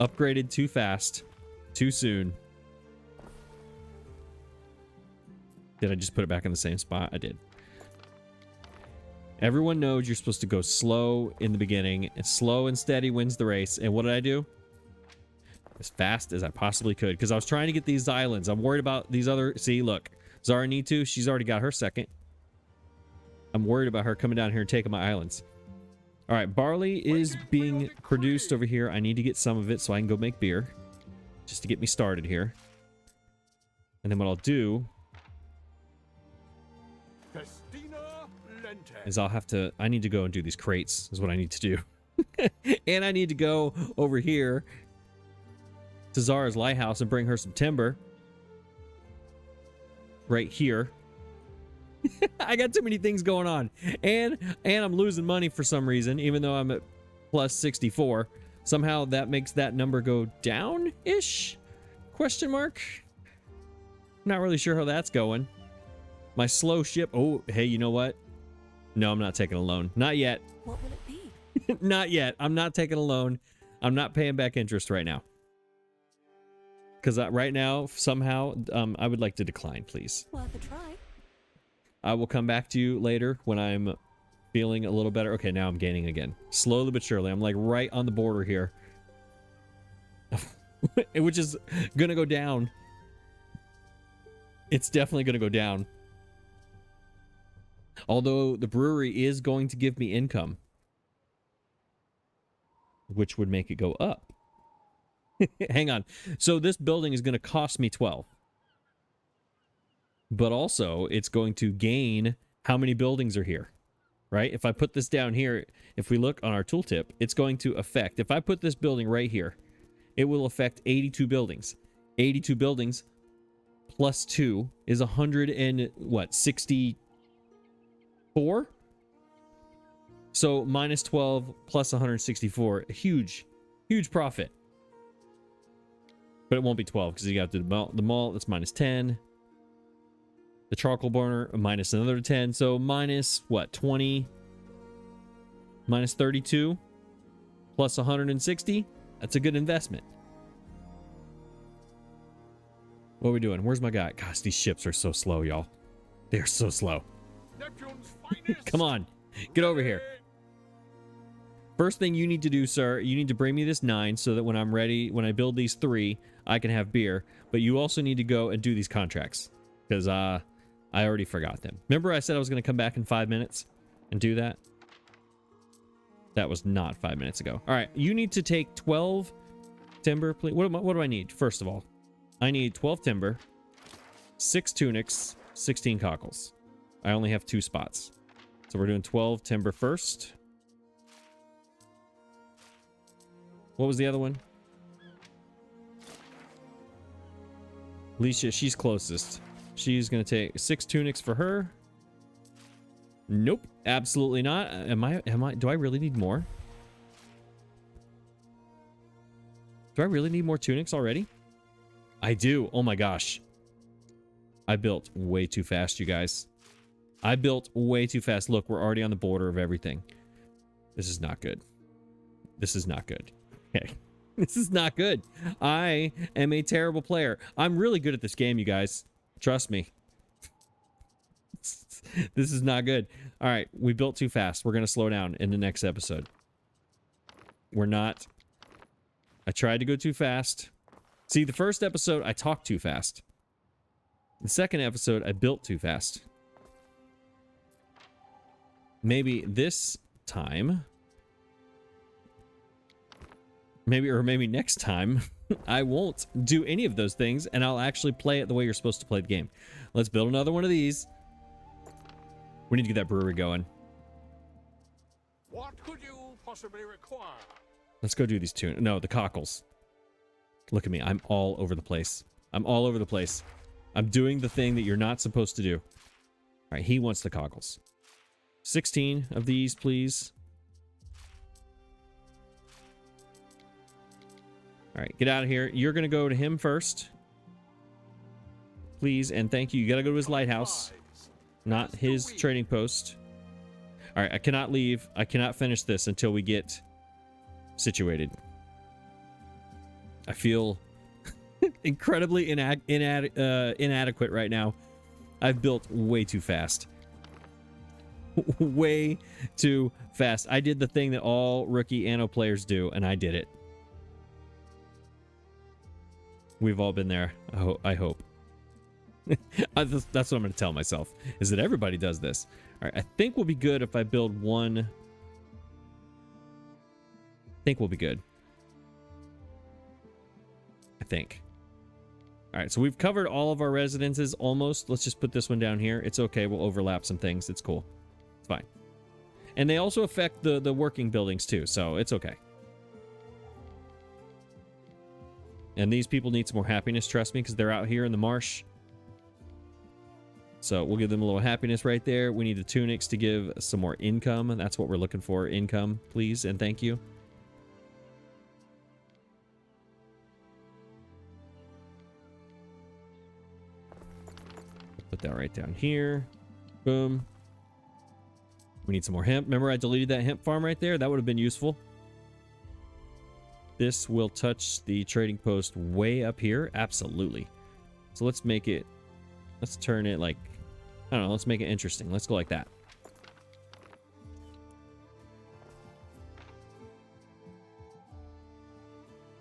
upgraded too fast, too soon. Did I just put it back in the same spot? I did. Everyone knows you're supposed to go slow in the beginning, and slow and steady wins the race. And what did I do? As fast as I possibly could, because I was trying to get these islands. I'm worried about these other... See, look. Zara need to. She's already got her second. I'm worried about her coming down here and taking my islands. All right, barley is being produced over here. I need to get some of it so I can go make beer. Just to get me started here. And then what I'll do is I'll have to... I need to go and do these crates is what I need to do. And I need to go over here to Zara's lighthouse and bring her some timber. Right here. I got too many things going on. And I'm losing money for some reason, even though I'm at plus 64. Somehow that makes that number go down-ish? Question mark? Not really sure how that's going. My slow ship... Oh, hey, you know what? No, I'm not taking a loan. Not yet. What will it be? Not yet. I'm not taking a loan. I'm not paying back interest right now. Because right now, somehow, I would like to decline, please. Worth a try. I will come back to you later when I'm feeling a little better. Okay, now I'm gaining again. Slowly but surely. I'm like right on the border here. Which is going to go down. It's definitely going to go down. Although the brewery is going to give me income. Which would make it go up. Hang on. So this building is going to cost me 12. But also, it's going to gain how many buildings are here, right? If I put this down here, if we look on our tooltip, it's going to affect, if I put this building right here, it will affect 82 buildings. 82 buildings plus 2 is 100 and what, 64? So minus 12 plus 164, huge, huge profit. But it won't be 12 because you got the malt, that's minus 10. The charcoal burner, minus another 10. So minus, what, 20? Minus 32? Plus 160? That's a good investment. What are we doing? Where's my guy? Gosh, these ships are so slow, y'all. They're so slow. Come on. Get over here. First thing you need to do, sir, you need to bring me this 9 so that when I'm ready, when I build these 3, I can have beer. But you also need to go and do these contracts. Because, I already forgot them. Remember I said I was going to come back in 5 minutes and do that? That was not 5 minutes ago. All right, you need to take 12 timber, please. What do I need? First of all, I need 12 timber, 6 tunics, 16 cockles. I only have 2 spots. So we're doing 12 timber first. What was the other one? Alicia, she's closest. She's going to take 6 tunics for her. Nope, absolutely not. Do I really need more? Do I really need more tunics already? I do. Oh my gosh. I built way too fast, you guys. I built way too fast. Look, we're already on the border of everything. This is not good. This is not good. Okay. This is not good. I am a terrible player. I'm really good at this game, you guys. Trust me. This is not good. All right, we built too fast. We're going to slow down in the next episode. We're not. I tried to go too fast. See, the first episode, I talked too fast. The second episode, I built too fast. Maybe this time, maybe next time, I won't do any of those things, and I'll actually play it the way you're supposed to play the game. Let's build another one of these. We need to get that brewery going. What could you possibly require? Let's go do these two. No, the cockles. Look at me. I'm all over the place. I'm all over the place. I'm doing the thing that you're not supposed to do. All right, he wants the cockles. 16 of these, please. All right, get out of here. You're going to go to him first. Please and thank you. You got to go to his lighthouse, not his trading post. All right, I cannot leave. I cannot finish this until we get situated. I feel incredibly inadequate right now. I've built way too fast. Way too fast. I did the thing that all rookie Anno players do, and I did it. We've all been there. I hope. That's what I'm going to tell myself, is that everybody does this. All right, I think we'll be good if I build one. I think we'll be good. I think. All right, so we've covered all of our residences almost. Let's just put this one down here. It's okay. We'll overlap some things. It's cool. It's fine. And they also affect the working buildings too, so it's okay. And these people need some more happiness, trust me, because they're out here in the marsh. So we'll give them a little happiness right there. We need the tunics to give some more income, and that's what we're looking for. Income, please, and thank you. Put that right down here. Boom. We need some more hemp. Remember I deleted that hemp farm right there? That would have been useful. This will touch the trading post way up here. Absolutely. So let's make it, let's turn it like, I don't know, let's make it interesting. Let's go like that.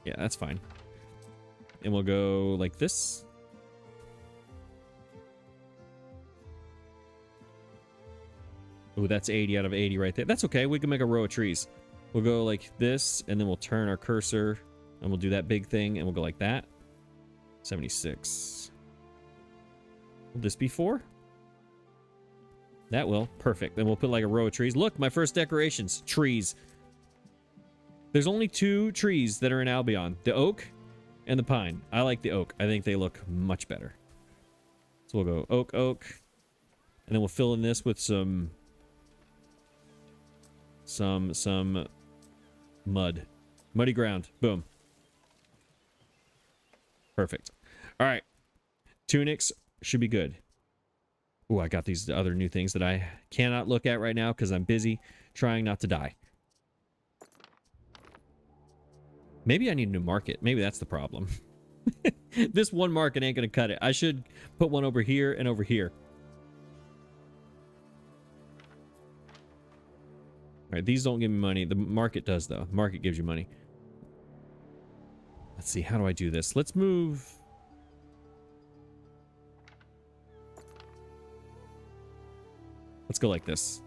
Yeah, that's fine. And we'll go like this. Oh, that's 80 out of 80 right there. That's okay. We can make a row of trees. We'll go like this, and then we'll turn our cursor, and we'll do that big thing, and we'll go like that. 76. Will this be 4? That will. Perfect. Then we'll put like a row of trees. Look, my first decorations. Trees. There's only 2 trees that are in Albion. The oak and the pine. I like the oak. I think they look much better. So we'll go oak, oak. And then we'll fill in this with some mud. Muddy ground. Boom. Perfect. All right. Tunics should be good. Oh, I got these other new things that I cannot look at right now because I'm busy trying not to die. Maybe I need a new market. Maybe that's the problem. This one market ain't going to cut it. I should put one over here and over here. All right, these don't give me money. The market does, though. The market gives you money. Let's see. How do I do this? Let's move. Let's go like this.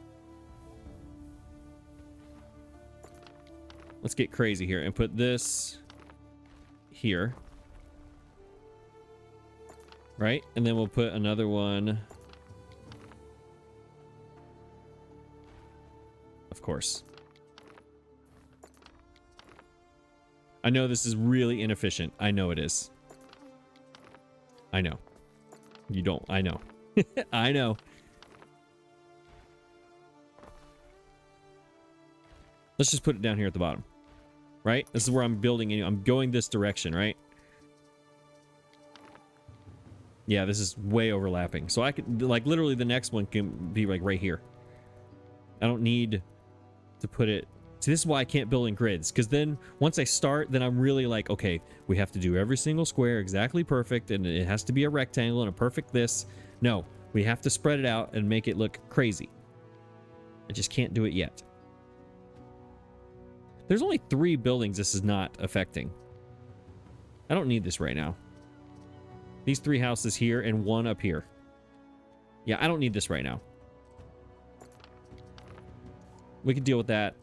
Let's get crazy here and put this here. Right? And then we'll put another one. Of course. I know this is really inefficient. I know it is. I know. You don't. I know. I know. Let's just put it down here at the bottom. Right? This is where I'm building. I'm going this direction, right? Yeah, this is way overlapping. So I could, like, literally the next one can be, like, right here. I don't need to put it... See, this is why I can't build in grids. Because then, once I start, then I'm really like, okay, we have to do every single square exactly perfect. And it has to be a rectangle and a perfect this. No. We have to spread it out and make it look crazy. I just can't do it yet. There's only 3 buildings this is not affecting. I don't need this right now. These 3 houses here and 1 up here. Yeah, I don't need this right now. We can deal with that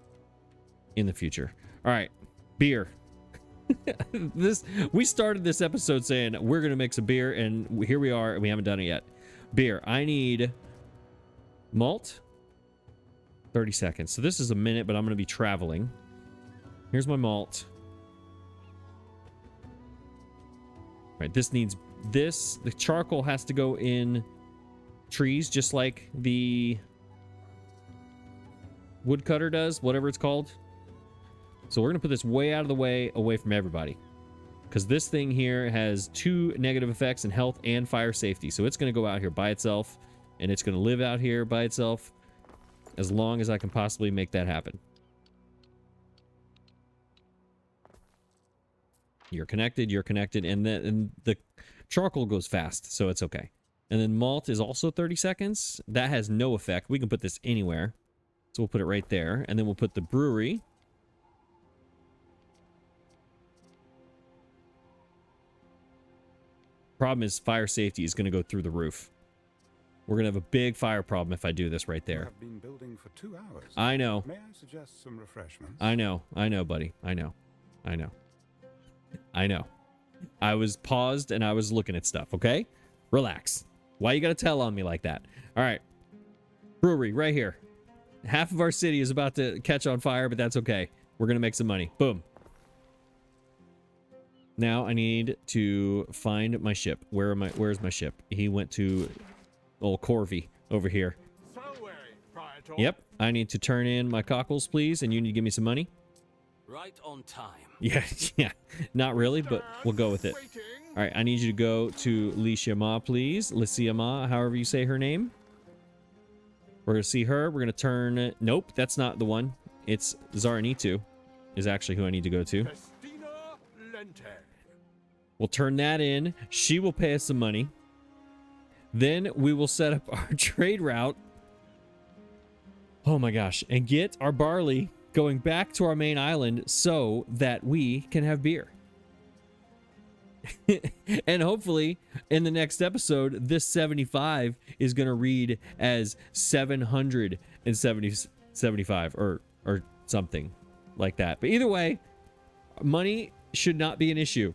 in the future. All right, beer. We started this episode saying we're gonna make some beer, and here we are, and we haven't done it yet. Beer. I need malt. 30 seconds. So this is a minute, but I'm gonna be traveling. Here's my malt. Right, this needs this. The charcoal has to go in trees, just like the woodcutter does, whatever it's called. So we're gonna put this way out of the way, away from everybody, because this thing here has 2 negative effects in health and fire safety. So it's gonna go out here by itself, and it's gonna live out here by itself as long as I can possibly make that happen. You're connected, and then the charcoal goes fast, so it's okay. And then malt is also 30 seconds. That has no effect. We can put this anywhere. So we'll put it right there, and then we'll put the brewery. Problem is fire safety is going to go through the roof. We're going to have a big fire problem if I do this right there. I've been building for 2 hours. I know. May I suggest some refreshments? I know, buddy. I know. I was paused and I was looking at stuff, okay? Relax. Why you gotta tell on me like that? All right. Brewery, right here. Half of our city is about to catch on fire, but that's okay. We're gonna make some money. Boom. Now I need to find my ship. Where's my ship? He went to old Corvey over here. So wary, Praetor. Yep. I need to turn in my cockles, please, and you need to give me some money. Right on time. Yeah. Not really, but we'll go with it. Waiting. All right, I need you to go to Lishima, please. Lishima, however you say her name. We're going to see her. We're going to turn... Nope, that's not the one. It's Zaranitu is actually who I need to go to. Festina Lente. We'll turn that in. She will pay us some money. Then we will set up our trade route. Oh my gosh. And get our barley going back to our main island so that we can have beer. And hopefully in the next episode, this 75 is going to read as 775 or something like that. But either way, money should not be an issue.